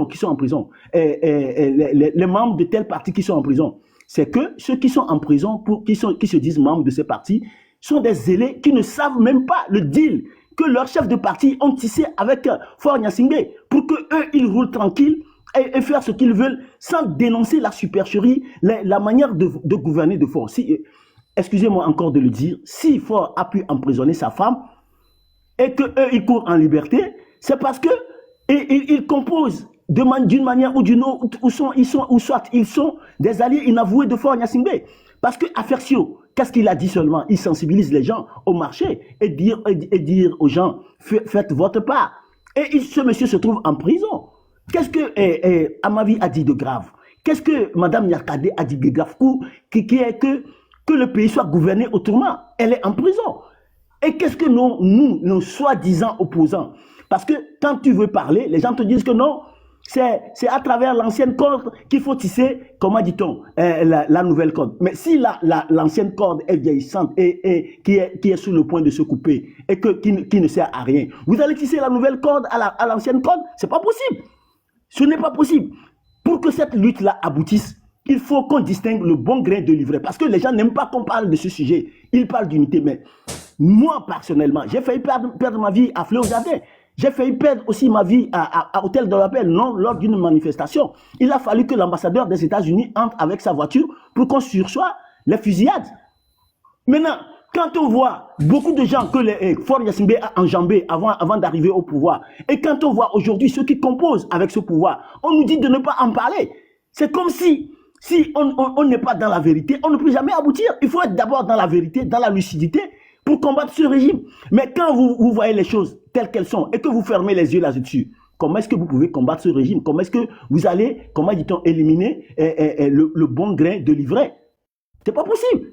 qui sont en prison, les membres de tel parti qui sont en prison. C'est que ceux qui sont en prison, qui se disent membres de ces partis, sont des zélés qui ne savent même pas le deal que leurs chefs de parti ont tissé avec Faure Gnassingbé pour qu'eux, ils roulent tranquilles et faire ce qu'ils veulent sans dénoncer la supercherie, la manière de gouverner de Faure. Excusez-moi encore de le dire, si Faure a pu emprisonner sa femme et qu'eux, ils courent en liberté, c'est parce que ils composent d'une manière ou d'une autre, ou soit ils sont des alliés inavoués de Faure Gnassingbé. Parce que Afersio, qu'est-ce qu'il a dit seulement? Il sensibilise les gens au marché et dire aux gens, faites votre part. Et ce monsieur se trouve en prison. Qu'est-ce que Amavi a dit de grave? Qu'est-ce que Mme Nyakade a dit de grave? Qui est que le pays soit gouverné autrement. Elle est en prison. Et qu'est-ce que nos soi-disant opposants? Parce que quand tu veux parler, les gens te disent que non, c'est à travers l'ancienne corde qu'il faut tisser, comment dit-on, la nouvelle corde. Mais si l'ancienne corde est vieillissante et qui est sur le point de se couper et qui ne sert à rien, vous allez tisser la nouvelle corde à l'ancienne corde? C'est pas possible. Ce n'est pas possible. Pour que cette lutte-là aboutisse, il faut qu'on distingue le bon grain de l'ivraie. Parce que les gens n'aiment pas qu'on parle de ce sujet. Ils parlent d'unité. Mais moi, personnellement, j'ai failli perdre ma vie à Fleur-au-Jardin. J'ai failli perdre aussi ma vie à Hôtel de la Paix, non, lors d'une manifestation. Il a fallu que l'ambassadeur des États-Unis entre avec sa voiture pour qu'on sursoie les fusillades. Maintenant, quand on voit beaucoup de gens que Faure Gnassingbé a enjambé avant d'arriver au pouvoir, et quand on voit aujourd'hui ceux qui composent avec ce pouvoir, on nous dit de ne pas en parler. C'est comme si on n'est pas dans la vérité, on ne peut jamais aboutir. Il faut être d'abord dans la vérité, dans la lucidité, pour combattre ce régime. Mais quand vous voyez les choses telles qu'elles sont et que vous fermez les yeux là-dessus, comment est-ce que vous pouvez combattre ce régime? Comment est-ce que vous allez, comment dit-on, éliminer le bon grain de l'ivraie? C'est pas possible.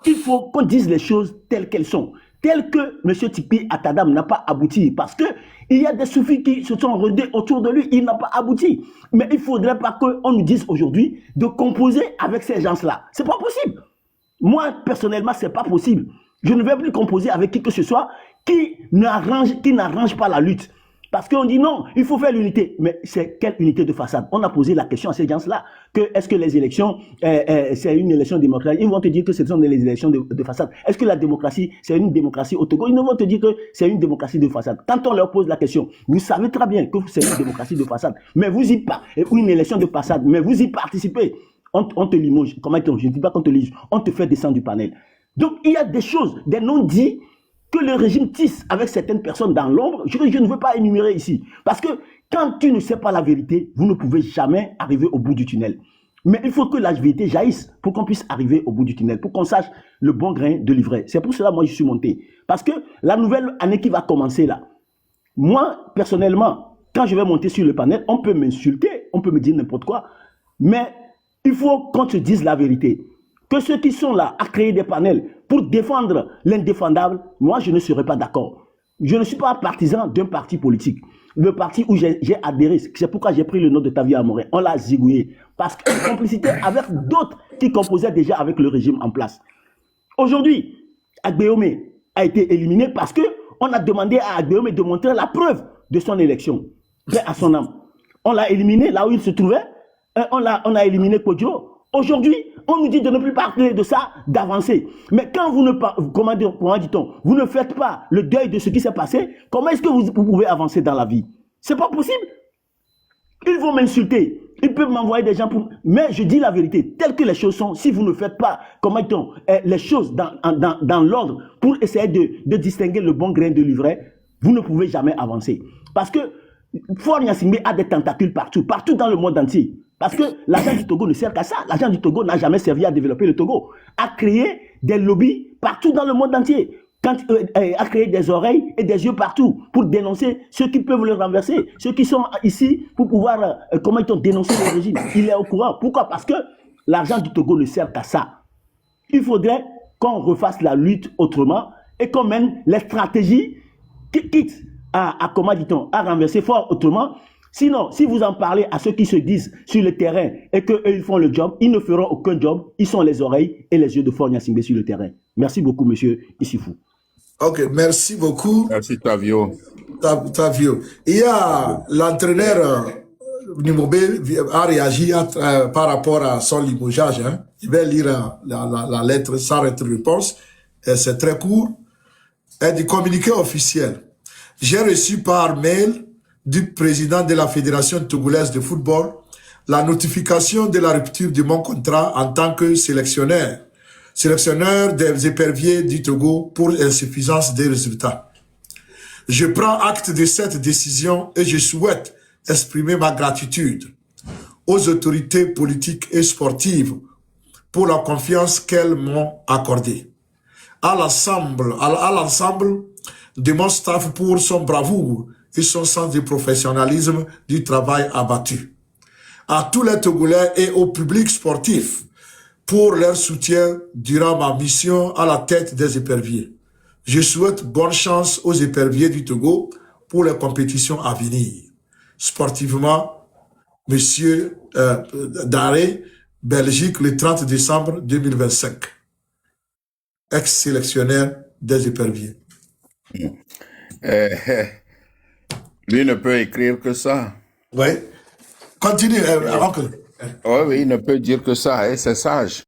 Il faut qu'on dise les choses telles qu'elles sont. tel que M. Tipi Atadam n'a pas abouti. Parce qu'il y a des soufis qui se sont rodés autour de lui, il n'a pas abouti. Mais il ne faudrait pas qu'on nous dise aujourd'hui de composer avec ces gens-là. Ce n'est pas possible. Moi, personnellement, ce n'est pas possible. Je ne vais plus composer avec qui que ce soit qui n'arrange pas la lutte. Parce qu'on dit non, il faut faire l'unité. Mais c'est quelle unité de façade? On a posé la question à ces gens-là. Est-ce que les élections, c'est une élection démocratique? Ils vont te dire que ce sont des élections de façade. Est-ce que la démocratie, c'est une démocratie au Togo? Ils vont te dire que c'est une démocratie de façade. Quand on leur pose la question, vous savez très bien que c'est une démocratie de façade. Mais vous y ou une élection de façade, mais vous y participez. On te limoge. Comment je ne dis pas qu'on te limoge. On te fait descendre du panel. Donc, il y a des choses, des non-dits que le régime tisse avec certaines personnes dans l'ombre. Je ne veux pas énumérer ici. Parce que quand tu ne sais pas la vérité, vous ne pouvez jamais arriver au bout du tunnel. Mais il faut que la vérité jaillisse pour qu'on puisse arriver au bout du tunnel, pour qu'on sache le bon grain de livret. C'est pour cela que moi, je suis monté. Parce que la nouvelle année qui va commencer là, moi, personnellement, quand je vais monter sur le panel, on peut m'insulter, on peut me dire n'importe quoi, mais il faut qu'on se dise la vérité. Que ceux qui sont là à créer des panels pour défendre l'indéfendable, moi, je ne serai pas d'accord. Je ne suis pas partisan d'un parti politique. Le parti où j'ai adhéré, c'est pourquoi j'ai pris le nom de Tavi Amoré. On l'a zigouillé. Parce qu'une complicité avec d'autres qui composaient déjà avec le régime en place. Aujourd'hui, Agbeome a été éliminé parce qu'on a demandé à Agbeome de montrer la preuve de son élection. Paix à son âme. On l'a éliminé là où il se trouvait. On a éliminé Kodjo. Aujourd'hui, on nous dit de ne plus parler de ça, d'avancer. Mais quand vous ne, comment dit-on, vous ne faites pas le deuil de ce qui s'est passé, comment est-ce que vous pouvez avancer dans la vie? C'est pas possible. Ils vont m'insulter. Ils peuvent m'envoyer des gens pour... Mais je dis la vérité, telles que les choses sont, si vous ne faites pas, comment dit-on, les choses dans l'ordre pour essayer de distinguer le bon grain de livret, vous ne pouvez jamais avancer. Parce que Faure Gnassingbé a des tentacules partout dans le monde entier. Parce que l'argent du Togo ne sert qu'à ça. L'argent du Togo n'a jamais servi à développer le Togo. A créé des lobbies partout dans le monde entier. A créé des oreilles et des yeux partout pour dénoncer ceux qui peuvent le renverser. Ceux qui sont ici pour pouvoir, dénoncer le régime. Il est au courant. Pourquoi? Parce que l'argent du Togo ne sert qu'à ça. Il faudrait qu'on refasse la lutte autrement et qu'on mène les stratégies qui quittent à renverser Faure autrement. Sinon, si vous en parlez à ceux qui se disent sur le terrain et qu'eux, ils font le job, ils ne feront aucun job. Ils sont les oreilles et les yeux de Faure Gnassingbé sur le terrain. Merci beaucoup, monsieur Issifou. Ok, merci beaucoup. Merci, Tavio. Tavio. Il y a l'entraîneur Nimobé a réagi par rapport à son limogeage. Hein. Il va lire la lettre sans réponse. C'est très court. Et du communiqué officiel. J'ai reçu par mail du président de la Fédération togolaise de football la notification de la rupture de mon contrat en tant que sélectionneur des éperviers du Togo pour insuffisance des résultats. Je prends acte de cette décision et je souhaite exprimer ma gratitude aux autorités politiques et sportives pour la confiance qu'elles m'ont accordée. À l'ensemble de mon staff pour son bravoure et son sens de professionnalisme du travail abattu. À tous les Togolais et au public sportif pour leur soutien durant ma mission à la tête des éperviers. Je souhaite bonne chance aux éperviers du Togo pour les compétitions à venir. Sportivement, Monsieur Daré, Belgique, le 30 décembre 2025. Ex-sélectionnaire des éperviers. Lui ne peut écrire que ça. Oui. Continue, oncle. Oui, il ne peut dire que ça. Hein, c'est sage.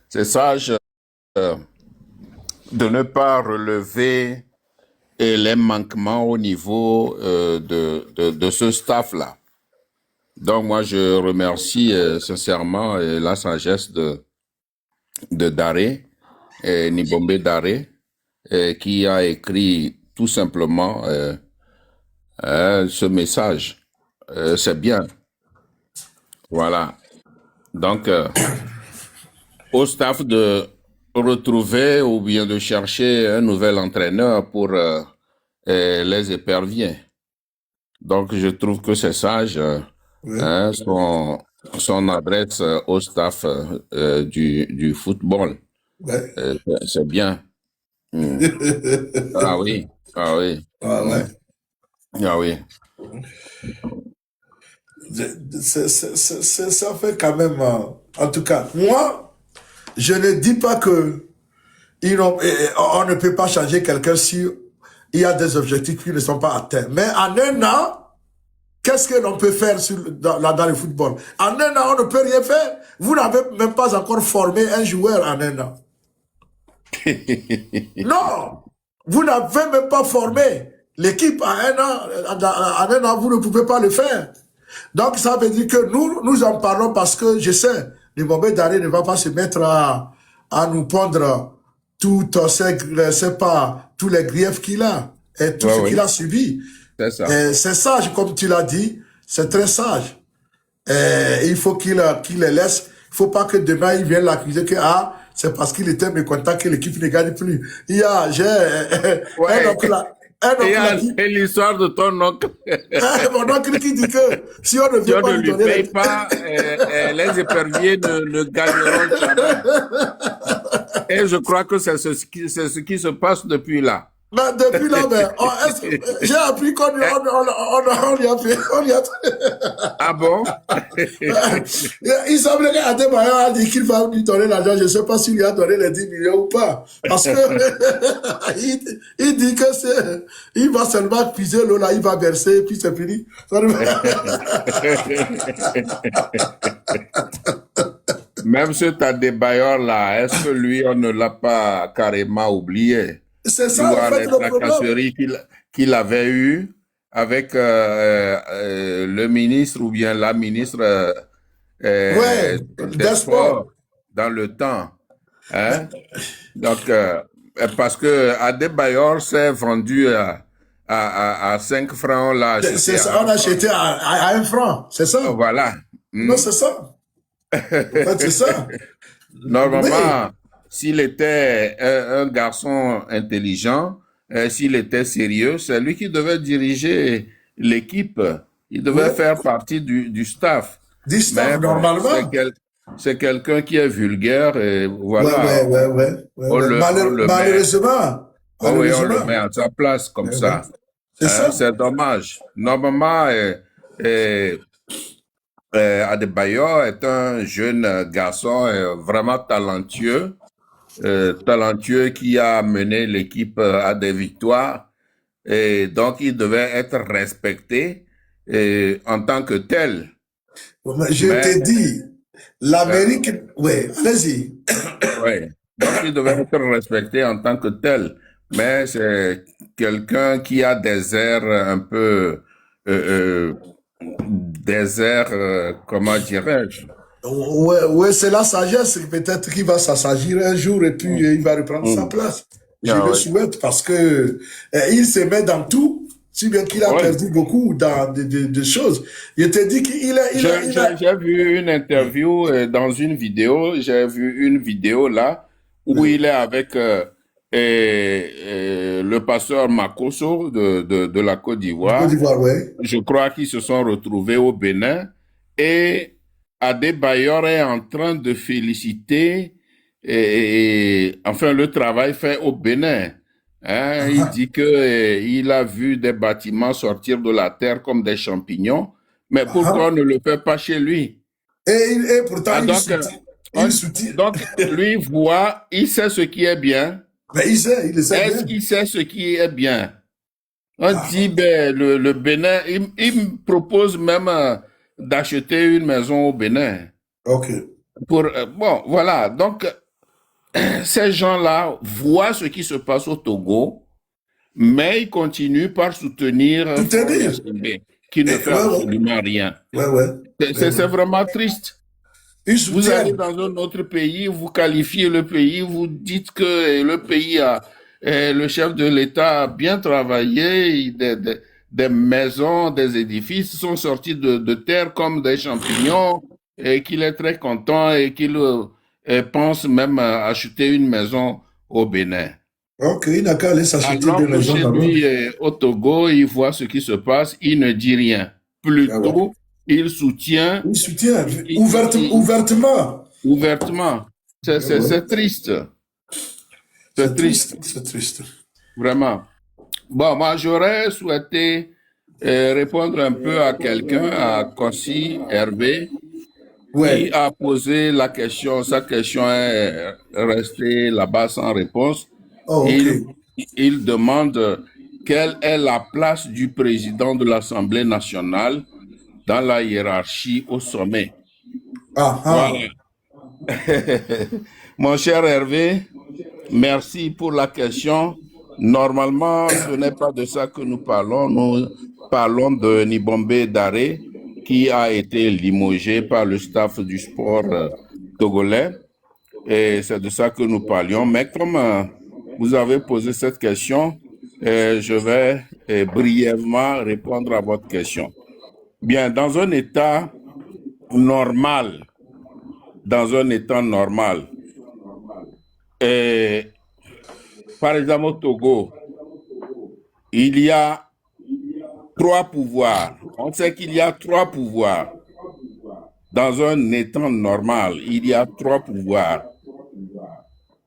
C'est sage de ne pas relever les manquements au niveau de ce staff-là. Donc, moi, je remercie sincèrement la sagesse de Daré, Nibombe Daré, qui a écrit tout simplement ce message. C'est bien. Voilà. Donc, au staff de retrouver ou bien de chercher un nouvel entraîneur pour les éperviers. Donc, je trouve que c'est sage, son adresse au staff du football. C'est bien. Hmm. Ah oui, ah oui, Ah ouais. ah oui. Ça fait quand même... en tout cas, moi, je ne dis pas que on ne peut pas changer quelqu'un si il y a des objectifs qui ne sont pas atteints. Mais en un an, qu'est-ce que l'on peut faire dans le football? En un an, on ne peut rien faire. Vous n'avez même pas encore formé un joueur en un an. Non, vous n'avez même pas formé l'équipe en un an. En un an, vous ne pouvez pas le faire. Donc, ça veut dire que nous en parlons parce que je sais, le Mohamed Daré ne va pas se mettre à nous pondre tous les griefs qu'il a et tout Ouais, ce qu'il oui, a subi. c'est ça. C'est sage, comme tu l'as dit, c'est très sage. Il faut qu'il les laisse. Il faut pas que demain, il vienne l'accuser que, c'est parce qu'il était mécontent que l'équipe ne gagne plus. J'ai un Ouais. oncle Et a dit, l'histoire de ton oncle. mon oncle qui dit que si on ne Si vient on pas ne lui lui donner paye pas, les éperviers ne gagneront jamais. Et je crois que c'est ce qui se passe depuis là. mais depuis là, j'ai appris qu'on lui a fait, Ah bon? il semble qu'Adebayor a dit qu'il va lui donner l'argent. Je ne sais pas s'il lui a donné les 10 millions ou pas. Parce que il dit que il va seulement puiser l'eau là, il va verser, puis c'est fini. Même ce Adebayor là, est-ce que lui, on ne l'a pas carrément oublié? C'est Tu ça, en vois, fait, les le problème. tracasseries qu'il avait eues avec le ministre ou bien la ministre Ouais, des des sports. Sports dans le temps. Hein? Donc, parce que Adebayor s'est vendu à 5 francs, on l'a C'est acheté à ça, on 1 a franc. acheté à 1 franc. C'est ça. Voilà. Non, Hmm. c'est ça. En fait, c'est ça. Oui. Normalement, s'il était un garçon intelligent, s'il était sérieux, c'est lui qui devait diriger l'équipe. Il devait Ouais. faire partie du staff. Du staff, Mais bon, normalement. c'est quelqu'un qui est vulgaire et Ouais, voilà, ouais, ouais, ouais. Ouais, ouais. on le met, Malheureusement. oh oui, on le Malheureusement. met à sa place comme Ouais, ouais. ça. C'est Hein, ça. c'est dommage. Normalement, euh, Adebayor est un jeune garçon vraiment talentueux qui a mené l'équipe à des victoires et donc il devait être respecté en tant que tel. Mais je Mais te dis, euh, l'Amérique, ouais, allez-y. ouais, donc il devait être respecté en tant que tel. Mais c'est quelqu'un qui a des airs un peu des airs, comment dirais-je? Ouais, ouais, c'est la sagesse. Peut-être qu'il va s'assagir un jour et puis il va reprendre sa Mm. place. Je Ah le oui. souhaite parce que il se met dans tout, si bien qu'il a Oui. perdu beaucoup dans de choses. Je te dis J'ai vu une interview dans une vidéo, j'ai vu une vidéo là où il est avec le pasteur Makosso de la Côte du Côte d'Ivoire. d'Ivoire, ouais. Je crois qu'ils se sont retrouvés au Bénin et Adebayor est en train de féliciter enfin le travail fait au Bénin. Hein, il dit que il a vu des bâtiments sortir de la terre comme des champignons, mais pourquoi on Ah. ne le fait pas chez lui? Et pourtant, Ah, donc, il on- soutient. donc, lui voit, il sait ce qui est bien. Mais il le sait Est-ce bien. qu'il sait ce qui est bien? On Ah, dit, ben, le Bénin, il me propose même d'acheter une maison au Bénin. ok. Bon, voilà. Donc, ces gens-là voient ce qui se passe au Togo, mais ils continuent par soutenir Faure Soutenir. Gnassingbé, qui ne fait Ouais, ouais. absolument rien. Ouais, ouais. C'est vraiment triste. Ils Vous allez soutiennent. dans un autre pays, vous qualifiez le pays, vous dites que le pays le chef de l'État a bien travaillé, des maisons, des édifices sont sortis de terre comme des champignons, et qu'il est très content et qu'il pense même à acheter une maison au Bénin. Ok, il n'a qu'à aller s'acheter des Alors que maisons chez là-bas. lui, au Togo, il voit ce qui se passe, il ne dit rien. Ah ouais. Plutôt, il soutient Il soutient il- ouvertement. ouvertement. Ouais, ouais. C'est triste. C'est triste, C'est triste. vraiment. Bon, moi, j'aurais souhaité répondre un peu à quelqu'un, à Kossi Hervé, qui Ouais. a posé la question. Sa question est restée là-bas sans réponse. Oh, ok. Il demande quelle est la place du président de l'Assemblée nationale dans la hiérarchie au sommet. Ah, Voilà. Mon cher Hervé, merci pour la question. Normalement, ce n'est pas de ça que nous parlons. Nous parlons de Nibombé Daré, qui a été limogé par le staff du sport togolais. Et c'est de ça que nous parlions. Mais comme vous avez posé cette question, je vais brièvement répondre à votre question. Bien, dans un état normal, par exemple au Togo, il y a 3 pouvoirs. On sait qu'il y a 3 pouvoirs. Dans un état normal, il y a 3 pouvoirs.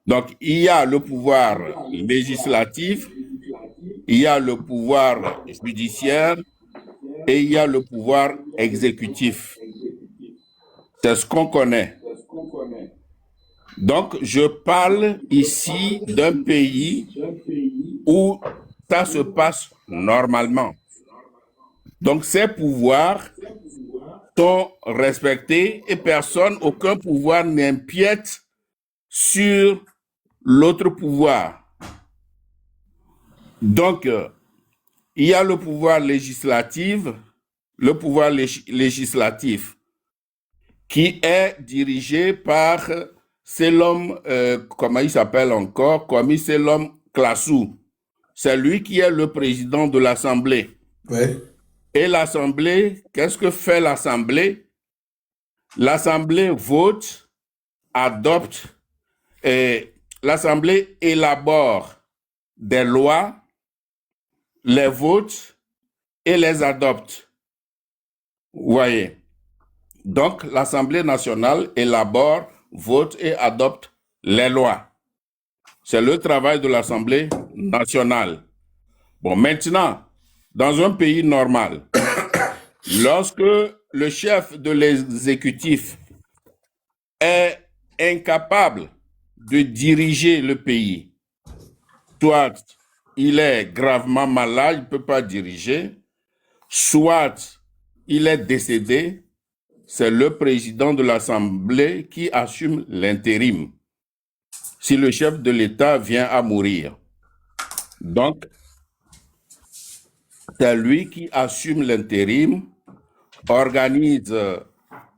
Donc, il y a le pouvoir législatif, il y a le pouvoir judiciaire et il y a le pouvoir exécutif. C'est ce qu'on connaît. Donc, je parle ici d'un pays où ça se passe normalement. Donc, ces pouvoirs sont respectés et aucun pouvoir n'empiète sur l'autre pouvoir. Donc, il y a le pouvoir législatif, qui est dirigé par Selom, comment il s'appelle encore, Kwame Selom Klasu. C'est lui qui est le président de l'Assemblée. Ouais. Et l'Assemblée, qu'est-ce que fait l'Assemblée? L'Assemblée vote, adopte, et l'Assemblée élabore des lois, les vote et les adopte. Vous voyez? Donc, l'Assemblée nationale élabore, vote et adopte les lois. C'est le travail de l'Assemblée nationale. Bon, maintenant, dans un pays normal, lorsque le chef de l'exécutif est incapable de diriger le pays, soit il est gravement malade, il ne peut pas diriger, soit il est décédé, c'est le président de l'Assemblée qui assume l'intérim si le chef de l'État vient à mourir. Donc, c'est lui qui assume l'intérim, organise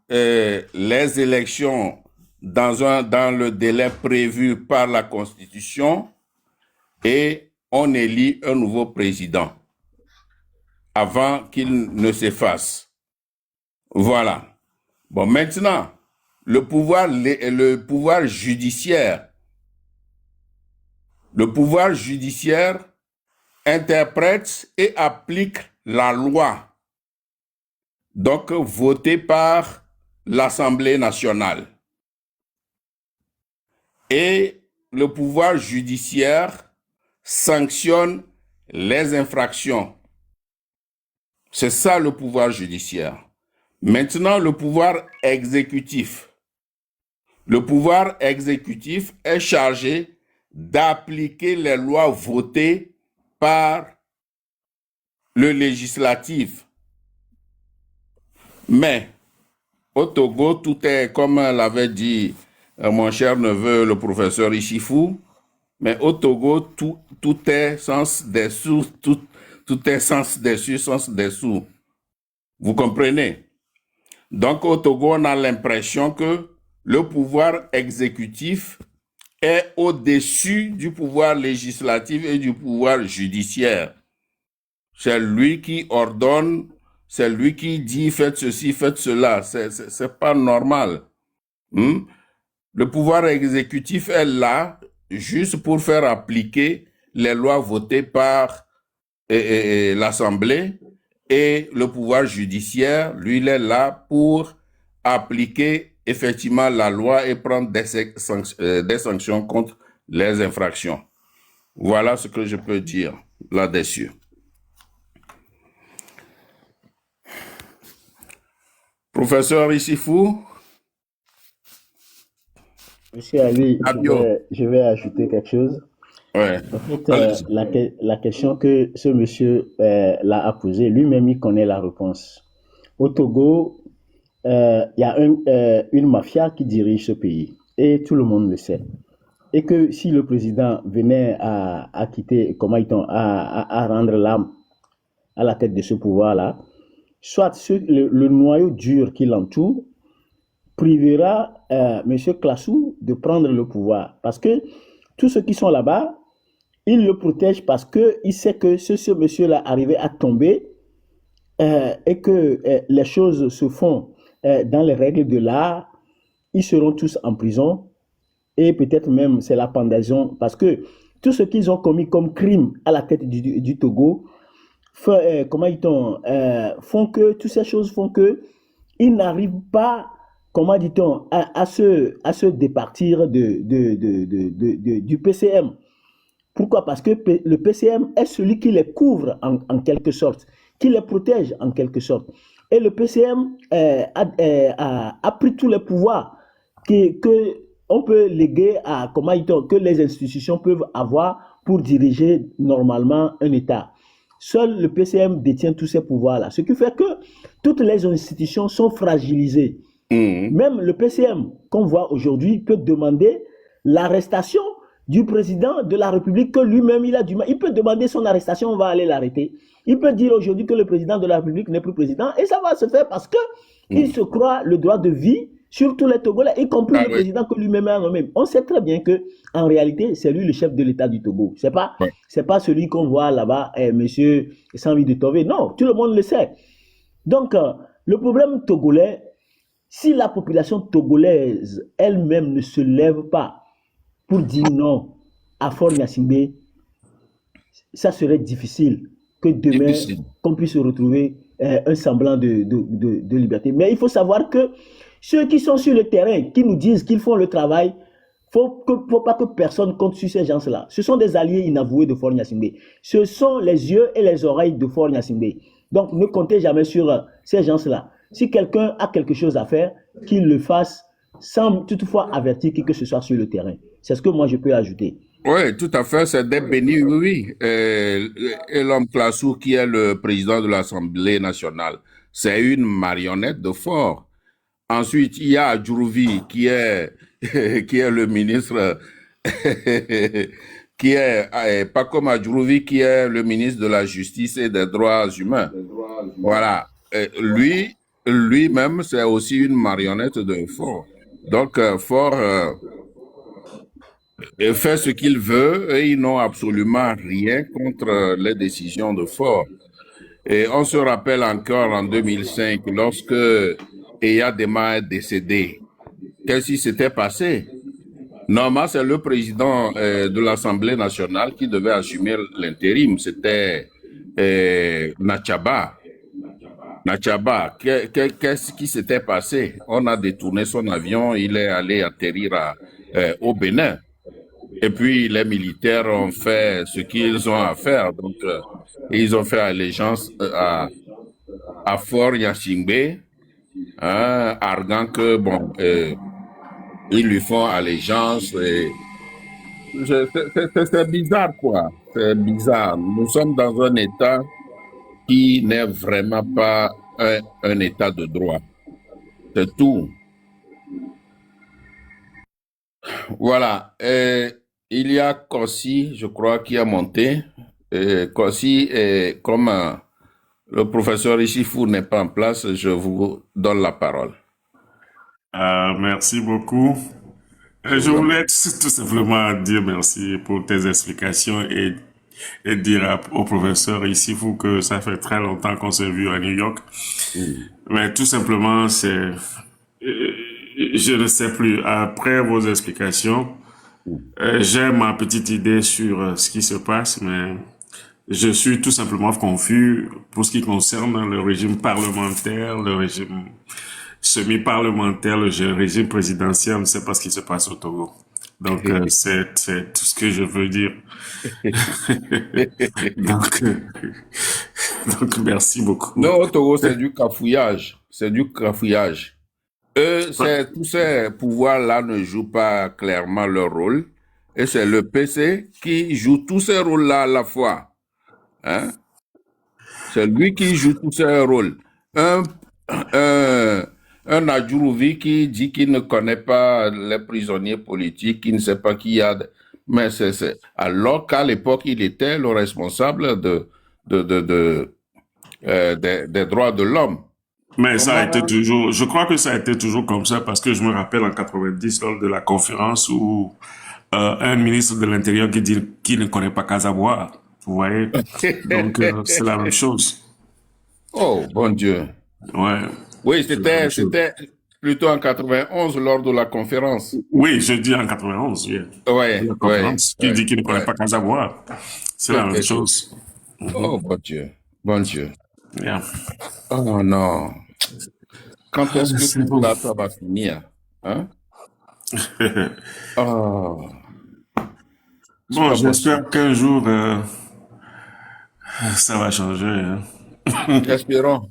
les élections dans le délai prévu par la Constitution et on élit un nouveau président avant qu'il ne s'efface. Voilà. Bon, maintenant, le pouvoir judiciaire. Le pouvoir judiciaire interprète et applique la loi, donc votée par l'Assemblée nationale. Et le pouvoir judiciaire sanctionne les infractions. C'est ça le pouvoir judiciaire. Maintenant, le pouvoir exécutif. Le pouvoir exécutif est chargé d'appliquer les lois votées par le législatif. Mais au Togo, tout est, comme l'avait dit mon cher neveu, le professeur Ishifou, mais au Togo, tout est sens dessous, tout est sens dessus, sens dessous. Vous comprenez? Donc au Togo, on a l'impression que le pouvoir exécutif est au-dessus du pouvoir législatif et du pouvoir judiciaire. C'est lui qui ordonne, c'est lui qui dit faites ceci, faites cela. C'est pas normal. Le pouvoir exécutif est là juste pour faire appliquer les lois votées par l'Assemblée et le pouvoir judiciaire, lui, il est là pour appliquer effectivement la loi et prendre des sanctions contre les infractions. Voilà ce que je peux dire là-dessus. Professeur Issifou, Monsieur Ali, Abio. je vais ajouter quelque chose. Ouais. En fait, Allez-y. la question que ce monsieur là a posée, lui-même, il connaît la réponse. Au Togo, il y a une mafia qui dirige ce pays et tout le monde le sait. Et que si le président venait à quitter, à rendre l'âme à la tête de ce pouvoir-là, soit le noyau dur qui l'entoure privera M. Klassou de prendre le pouvoir. Parce que tous ceux qui sont là-bas, ils le protègent parce qu'il sait que ce monsieur-là arrivé à tomber et que les choses se font dans les règles de l'art, ils seront tous en prison et peut-être même c'est la pendaison parce que tout ce qu'ils ont commis comme crime à la tête du Togo font que toutes ces choses font que ils n'arrivent pas, comment dit-on, à se départir du PCM. Pourquoi? Parce que le PCM est celui qui les couvre en quelque sorte, qui les protège en quelque sorte. Et le PCM a pris tous les pouvoirs que on peut léguer à, que les institutions peuvent avoir pour diriger normalement un État. Seul le PCM détient tous ces pouvoirs-là. Ce qui fait que toutes les institutions sont fragilisées. Même le PCM, qu'on voit aujourd'hui, peut demander l'arrestation du président de la République que lui-même il a du mal. Il peut demander son arrestation, on va aller l'arrêter. Il peut dire aujourd'hui que le président de la République n'est plus président et ça va se faire parce qu'il se croit le droit de vie sur tous les Togolais, y compris le président que lui-même a nommé. On sait très bien que en réalité, c'est lui le chef de l'État du Togo. C'est pas celui qu'on voit là-bas, monsieur sans envie de Tové. Non, tout le monde le sait. Donc, le problème togolais, si la population togolaise elle-même ne se lève pas pour dire non à Faure Gnassingbé, ça serait difficile que demain, qu'on puisse retrouver un semblant de liberté. Mais il faut savoir que ceux qui sont sur le terrain, qui nous disent qu'ils font le travail, faut pas que personne compte sur ces gens-là. Ce sont des alliés inavoués de Faure Gnassingbé. Ce sont les yeux et les oreilles de Faure Gnassingbé. Donc, ne comptez jamais sur ces gens-là. Si quelqu'un a quelque chose à faire, qu'il le fasse sans toutefois avertir qui que ce soit sur le terrain. C'est ce que moi je peux ajouter. Oui, tout à fait, c'est des bénis, oui. Et l'homme Klassou, qui est le président de l'Assemblée nationale, c'est une marionnette de Faure. Ensuite, il y a Adjourouvi, qui est le ministre, qui est, pas comme Adjourouvi, qui est le ministre de la Justice et des Droits Humains. Voilà. Lui-même, c'est aussi une marionnette de Faure. Donc, Faure fait ce qu'il veut et ils n'ont absolument rien contre les décisions de Faure. Et on se rappelle encore en 2005, lorsque Eya Dema est décédé. Qu'est-ce qui s'était passé? Normalement, c'est le président de l'Assemblée nationale qui devait assumer l'intérim. C'était Nachaba. Qu'est-ce qui s'était passé? On a détourné son avion, il est allé atterrir au Bénin. Et puis, les militaires ont fait ce qu'ils ont à faire. Donc, ils ont fait allégeance à Faure Gnassingbé, arguant que, bon, ils lui font allégeance. C'est bizarre, quoi. C'est bizarre. Nous sommes dans un État qui n'est vraiment pas un État de droit. C'est tout. Voilà. Il y a Kossi, je crois, qui a monté. Kossi, comme le professeur Issifou n'est pas en place, je vous donne la parole. Merci beaucoup. Je voulais tout simplement dire merci pour tes explications et dire au professeur Issifou que ça fait très longtemps qu'on s'est vu à New York. Mais tout simplement, je ne sais plus. Après vos explications, j'ai ma petite idée sur ce qui se passe, mais je suis tout simplement confus pour ce qui concerne le régime parlementaire, le régime semi-parlementaire, le régime présidentiel. Je ne sais pas ce qui se passe au Togo. Donc, c'est tout ce que je veux dire. Donc, donc, merci beaucoup. Non, au Togo, c'est du cafouillage. C'est du cafouillage. Tous ces pouvoirs-là ne jouent pas clairement leur rôle. Et c'est le PC qui joue tous ces rôles-là à la fois. Hein? C'est lui qui joue tous ces rôles. Un Adjourouvi qui dit qu'il ne connaît pas les prisonniers politiques, qui ne sait pas qui y a. Mais alors qu'à l'époque, il était le responsable des droits de l'homme. Mais ça a été toujours, je crois que ça a été toujours comme ça parce que je me rappelle en 90 lors de la conférence où un ministre de l'Intérieur qui dit qu'il ne connaît pas Casabois. Vous voyez? Donc, c'est la même chose. Oh, bon Dieu. Ouais. Oui, c'était plutôt en 91 lors de la conférence. Oui, je dis en 91, oui. Ouais, La conférence qui dit qu'il ne connaît pas Casabois. C'est la même chose. Oh, bon Dieu. Bon Dieu. Yeah. Oh non. Quand est-ce que tout là, ça va finir? Hein? Oh. Bon, j'espère qu'un jour, ça va changer. Hein. Espérons.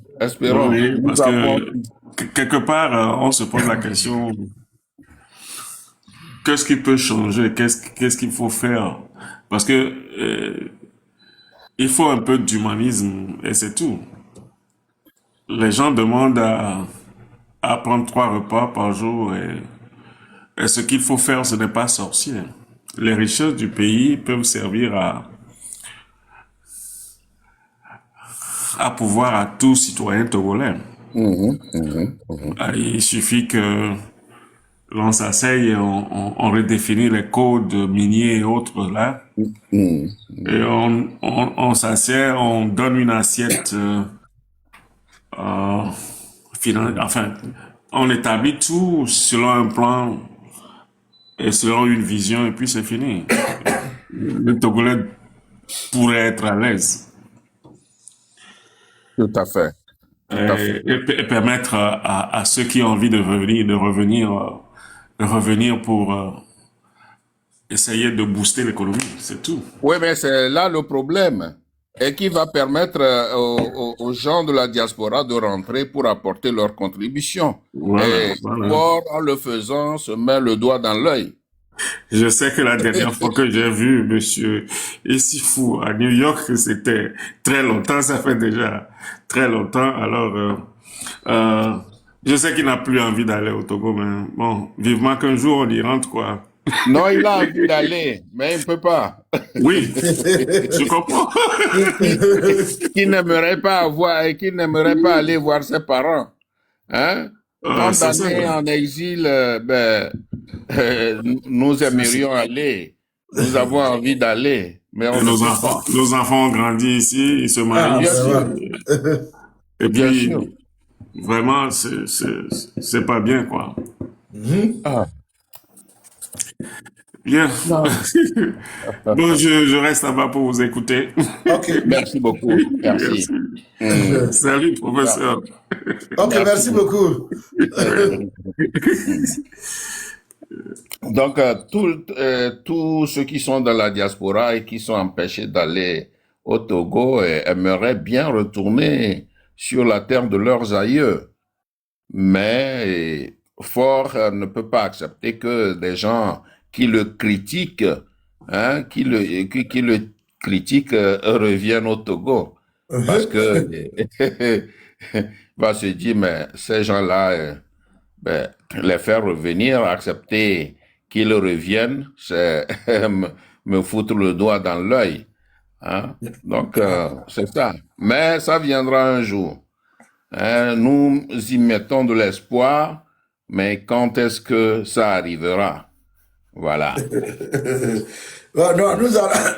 Oui, parce que quelque part, on se pose la question, qu'est-ce qui peut changer? Qu'est-ce qu'il faut faire? Parce que il faut un peu d'humanisme et c'est tout. Les gens demandent à prendre 3 repas par jour et ce qu'il faut faire, ce n'est pas sorcier. Les richesses du pays peuvent servir à pouvoir à tout citoyen togolais. Il suffit que l'on s'asseye et on redéfinit les codes miniers et autres là. Et on s'assied, on donne une assiette enfin, on établit tout selon un plan et selon une vision et puis c'est fini. Le Togolais pourrait être à l'aise. Tout à fait. Et permettre à ceux qui ont envie de revenir pour essayer de booster l'économie, c'est tout. Oui, mais c'est là le problème. Et qui va permettre aux gens de la diaspora de rentrer pour apporter leur contribution. Voilà. En le faisant, se met le doigt dans l'œil. Je sais que la dernière fois que j'ai vu monsieur Issifou à New York, c'était très longtemps, ça fait déjà très longtemps. Alors, je sais qu'il n'a plus envie d'aller au Togo, mais bon, vivement qu'un jour on y rentre, quoi. Non, il a envie d'aller, mais il ne peut pas. Oui, je comprends. Qui n'aimerait pas aller voir ses parents. Hein? Condamné en exil, nous aimerions aller. Nous avons envie d'aller, mais on nos enfants ont grandi ici, ils se marient ici. Et bien puis, sûr. Vraiment, c'est pas bien, quoi. Bien. Bon, je reste là-bas pour vous écouter. Ok. Merci beaucoup. Merci. Salut, professeur. Ok, merci beaucoup. Donc, tous ceux qui sont dans la diaspora et qui sont empêchés d'aller au Togo aimeraient bien retourner sur la terre de leurs aïeux. Mais Fort ne peut pas accepter que des gens qui le critiquent, qui le critiquent reviennent au Togo. Parce que va se dire, mais ces gens-là, les faire revenir, accepter qu'ils reviennent, c'est me foutre le doigt dans l'œil. Donc, c'est ça. Mais ça viendra un jour. Nous y mettons de l'espoir, mais quand est-ce que ça arrivera? Voilà. Non,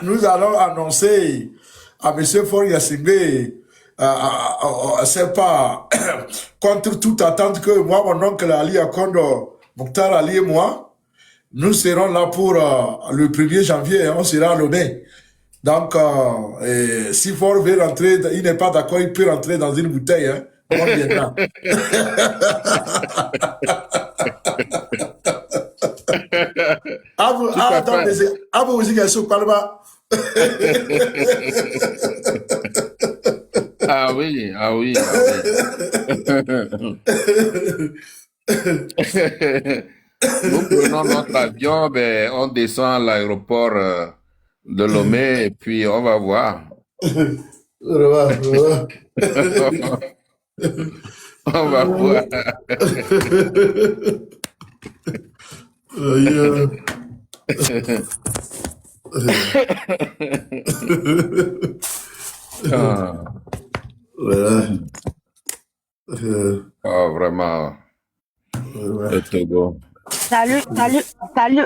nous allons annoncer à M. Faure Gnassingbé, c'est pas contre toute attente que moi, mon oncle Ali Akondo, Mokhtar Ali et moi, nous serons là pour le 1er janvier, on sera à Lomé. Donc, si Faure veut rentrer, il n'est pas d'accord, il peut rentrer dans une bouteille. On viendra. Tout à dans fait. les musiques, elles sont pas là-bas. Ah oui, ah oui, ah oui. Nous prenons notre avion, ben, on descend à l'aéroport de Lomé et puis on va voir. Vraiment, vraiment. On va voir. Yeah. Ah, Voilà. ah, vraiment, Voilà. le Togo. Salut,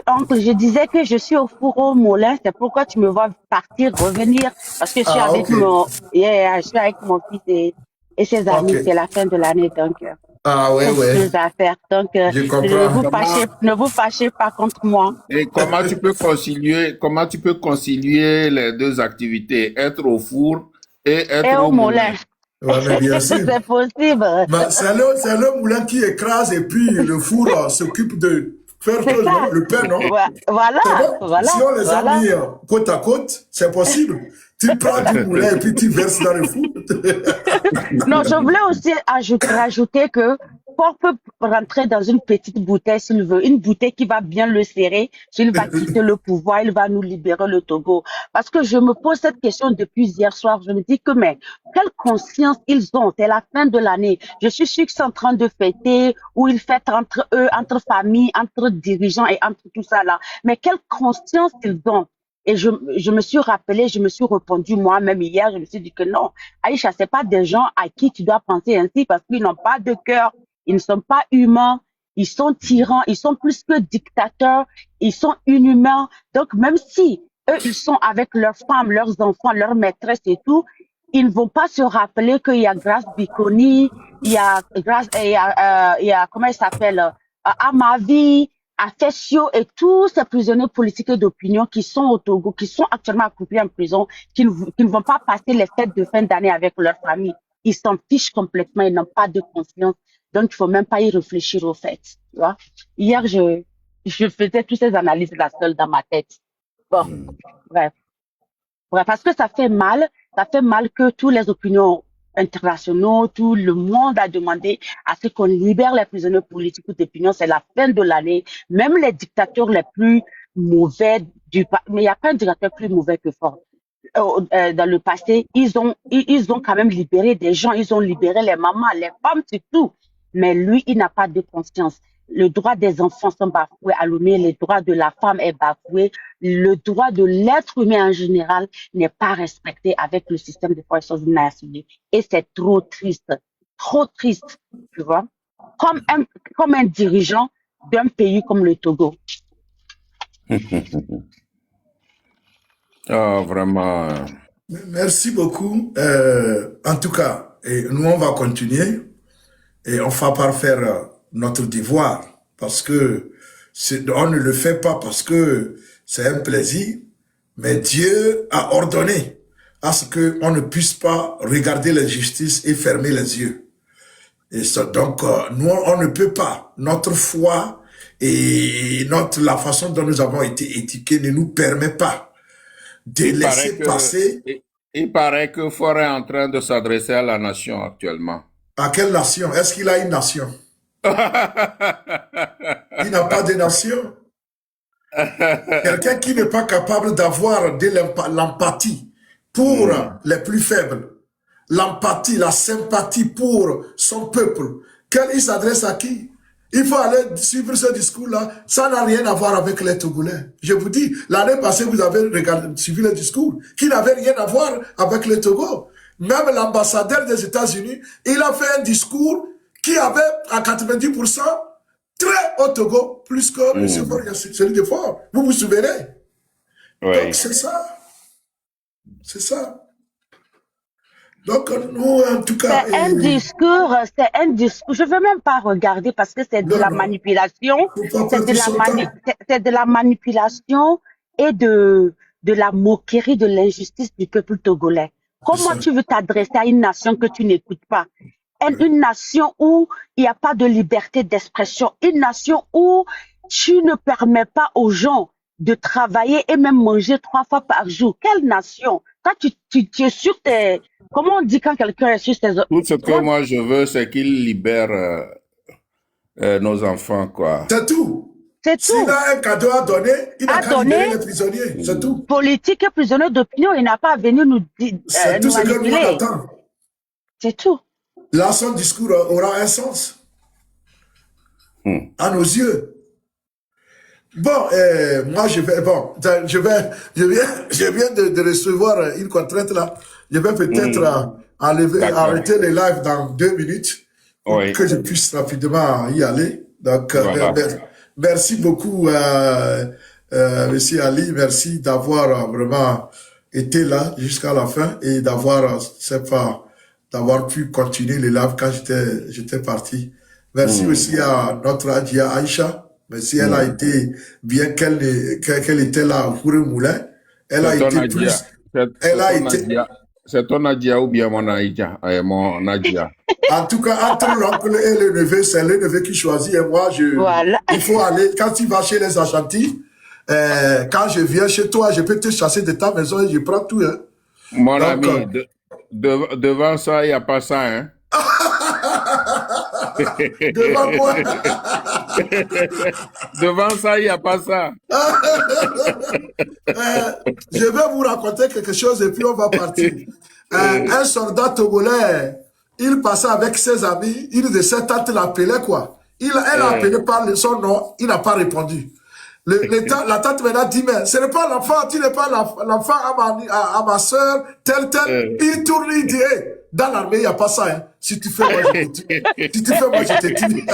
oncle. Je disais que je suis au four au moulin. C'est pourquoi tu me vois partir, revenir. Parce que je suis Ah, avec ok. je suis avec mon fils et ses amis. Ok. C'est la fin de l'année, donc, Ah, ouais, beaucoup de ouais. choses à faire. Donc, Je comprends. ne vous fâchez pas contre moi. Et comment tu peux concilier les deux activités, être au four et Et être au au moulin? moulin. Ouais, mais bien sûr. C'est possible. Bah, c'est le moulin qui écrase et puis le four s'occupe de faire C'est ça. le pain, non? Voilà, C'est bon? voilà, Si on les a voilà. mis côte à côte, c'est possible. Tu prends du moulin et puis tu verses dans le four. Non, je voulais aussi rajouter que Paul peut rentrer dans une petite bouteille s'il veut, une bouteille qui va bien le serrer. S'il va quitter le pouvoir, il va nous libérer le Togo. Parce que je me pose cette question depuis hier soir. Je me dis que, mais quelle conscience ils ont? C'est la fin de l'année. Je suis sûre qu'ils sont en train de fêter, ou ils fêtent entre eux, entre familles, entre dirigeants et entre tout ça là. Mais quelle conscience ils ont? Et je me suis rappelé, je me suis répondu moi-même hier, je me suis dit que non, Aïcha, c'est pas des gens à qui tu dois penser ainsi parce qu'ils n'ont pas de cœur, ils ne sont pas humains, ils sont tyrans, ils sont plus que dictateurs, ils sont inhumains. Donc même si eux, ils sont avec leurs femmes, leurs enfants, leurs maîtresses et tout, ils ne vont pas se rappeler qu'il y a Grace Biconi, il y a comment il s'appelle, Amavi, Afessio et tous ces prisonniers politiques et d'opinion qui sont au Togo, qui sont actuellement accroupis en prison, qui ne vont pas passer les fêtes de fin d'année avec leur famille. Ils s'en fichent complètement, ils n'ont pas de confiance. Donc, il faut même pas y réfléchir au fait. Tu vois? Hier, je faisais toutes ces analyses-là seule dans ma tête. Bon, bref. Bref, parce que ça fait mal que toutes les opinions internationaux, tout le monde a demandé à ce qu'on libère les prisonniers politiques ou d'opinion. C'est la fin de l'année. Même les dictateurs les plus mauvais mais il n'y a pas un dictateur plus mauvais que Ford. Dans le passé, ils ont quand même libéré des gens, ils ont libéré les mamans, les femmes, c'est tout. Mais lui, il n'a pas de conscience. Le droit des enfants sont bafoués à Lomé, le droit de la femme est bafoué, le droit de l'être humain en général n'est pas respecté avec le système des Nations Unies. Et c'est trop triste, tu vois, comme un dirigeant d'un pays comme le Togo. Ah, vraiment. Merci beaucoup. En tout cas, nous, on va continuer et on va pas faire notre devoir parce que on ne le fait pas parce que c'est un plaisir, mais Dieu a ordonné à ce qu'on ne puisse pas regarder l'injustice et fermer les yeux. Et ça, donc, nous, on ne peut pas. Notre foi et la façon dont nous avons été éduqués ne nous permet pas de laisser passer. Il paraît que Faure est en train de s'adresser à la nation actuellement. À quelle nation? Est-ce qu'il a une nation? Il n'a pas de nation. Quelqu'un qui n'est pas capable d'avoir de l'empathie pour les plus faibles, l'empathie, la sympathie pour son peuple, il s'adresse à qui? Il faut aller suivre ce discours-là. Ça n'a rien à voir avec les Togolais. Je vous dis, l'année passée, vous avez suivi le discours qui n'avait rien à voir avec le Togo. Même l'ambassadeur des États-Unis, il a fait un discours qui avait à 90% très au Togo, plus que celui de Fort. Vous vous souvenez? Oui. Donc c'est ça. C'est ça. Donc, nous, en tout cas... C'est un discours, je ne veux même pas regarder parce que c'est de la manipulation, c'est de la manipulation et de la moquerie de l'injustice du peuple togolais. Comment tu veux t'adresser à une nation que tu n'écoutes pas? Une nation où il n'y a pas de liberté d'expression, une nation où tu ne permets pas aux gens de travailler et même manger 3 fois par jour. Quelle nation? Quand tu es sur tes... Comment on dit quand quelqu'un est sur tes... Tout ce que Comment... moi je veux, c'est qu'il libère nos enfants, quoi. C'est tout. C'est S'il tout. a un cadeau à donner, il n'a À qu'à libérer donner, les prisonniers. C'est tout. politique et prisonnier d'opinion, il n'a pas à venir nous, C'est tout nous ce que nous on manipuler. attend. C'est tout. Là, son discours aura un sens à nos yeux. Bon, moi je vais, bon, je viens de recevoir une contrainte là. Je vais peut-être D'accord. arrêter les lives dans 2 minutes pour Oui, que je puisse rapidement y aller. Donc, voilà. merci beaucoup, Monsieur Ali. Merci d'avoir vraiment été là jusqu'à la fin et d'avoir, d'avoir pu continuer les lives quand j'étais parti. Merci aussi à notre Adia Aïcha. Merci, elle a été, bien qu'elle était là pour le moulin, elle a C'est ton été Nadia. plus, elle a été, C'est ton Nadia ou bien mon Nadia? Mon Nadia. en tout cas, entre l'oncle et le neveu, c'est le neveu qui choisit. Et moi, Voilà. il faut aller, quand tu vas chez les Ashanti, quand je viens chez toi, je peux te chasser de ta maison et je prends tout. Hein. Mon Donc, ami, devant ça, il n'y a pas ça, hein? devant moi, Devant ça, il n'y a pas ça. je vais vous raconter quelque chose et puis on va partir. Un soldat togolais, il passait avec ses amis, une de ses tantes l'appelait quoi. Elle a appelé par son nom, il n'a pas répondu. La tante maintenant dit, mais ce n'est pas l'enfant, tu n'es pas l'enfant à ma soeur, tel. Il tourne, il dit, hey, dans l'armée, il n'y a pas ça. Hein. Si tu fais, moi, je te tue. Si tu fais, moi, je te tue.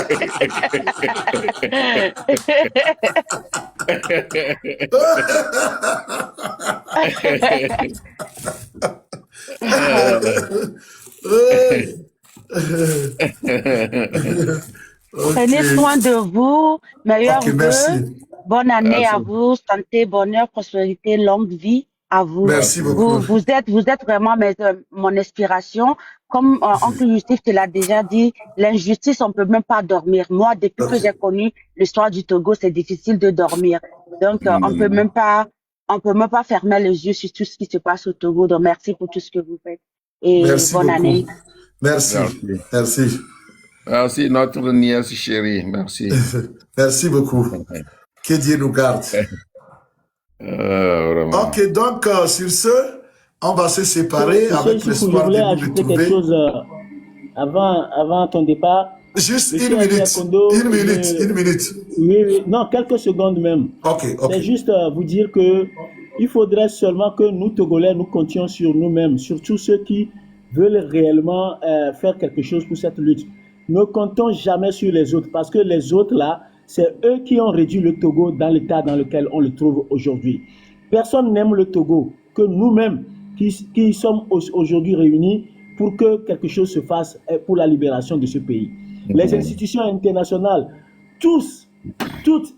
Prenez soin de vous. Meilleurs Ok, merci. vœux. Bonne année à Merci. vous. Santé, bonheur, prospérité, longue vie à vous. Merci beaucoup. Vous êtes vraiment mon inspiration. Comme Oncle Youssef te l'a déjà dit, l'injustice, on peut même pas dormir. Moi, depuis que j'ai connu l'histoire du Togo, c'est difficile de dormir. Donc, on peut même pas fermer les yeux sur tout ce qui se passe au Togo. Donc, merci pour tout ce que vous faites. Et Merci bonne beaucoup. année. Merci. Merci. Merci. Merci, notre nièce chérie. Merci. Merci beaucoup. Que Dieu nous garde. Vraiment. Ok, donc, sur ce, on va se séparer Monsieur avec Issoufou, je l'espoir voulais de nous ajouter quelque retrouver. chose avant ton départ. Juste Monsieur une Ali minute. Akondo, Une minute. oui, non, quelques secondes même. Ok. C'est juste vous dire que il faudrait seulement que nous, Togolais, nous comptions sur nous-mêmes, surtout ceux qui veulent réellement faire quelque chose pour cette lutte. Ne comptons jamais sur les autres, parce que les autres, là, c'est eux qui ont réduit le Togo dans l'état dans lequel on le trouve aujourd'hui. Personne n'aime le Togo que nous-mêmes qui sommes aujourd'hui réunis pour que quelque chose se fasse pour la libération de ce pays. Les institutions internationales, toutes,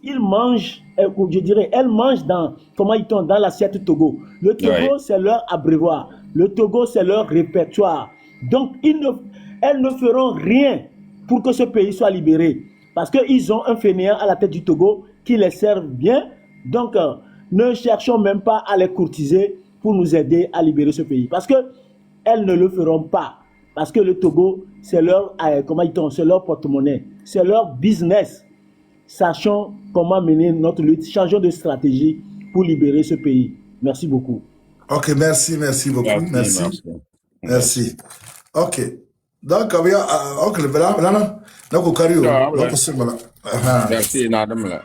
ils mangent, je dirais, elles mangent dans l'assiette Togo. Le Togo, c'est leur abreuvoir. Le Togo, c'est leur répertoire. Donc, elles ne feront rien pour que ce pays soit libéré. Parce qu'ils ont un fainéant à la tête du Togo qui les sert bien. Donc, ne cherchons même pas à les courtiser pour nous aider à libérer ce pays. Parce qu'elles ne le feront pas. Parce que le Togo, c'est leur, c'est leur porte-monnaie. C'est leur business. Sachons comment mener notre lutte. Changeons de stratégie pour libérer ce pays. Merci beaucoup. Ok, merci beaucoup. Merci. Ok. Donc, oncle, là, merci, madame.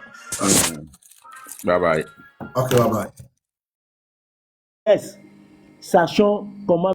Bye bye. Ok, bye bye. Sachons comment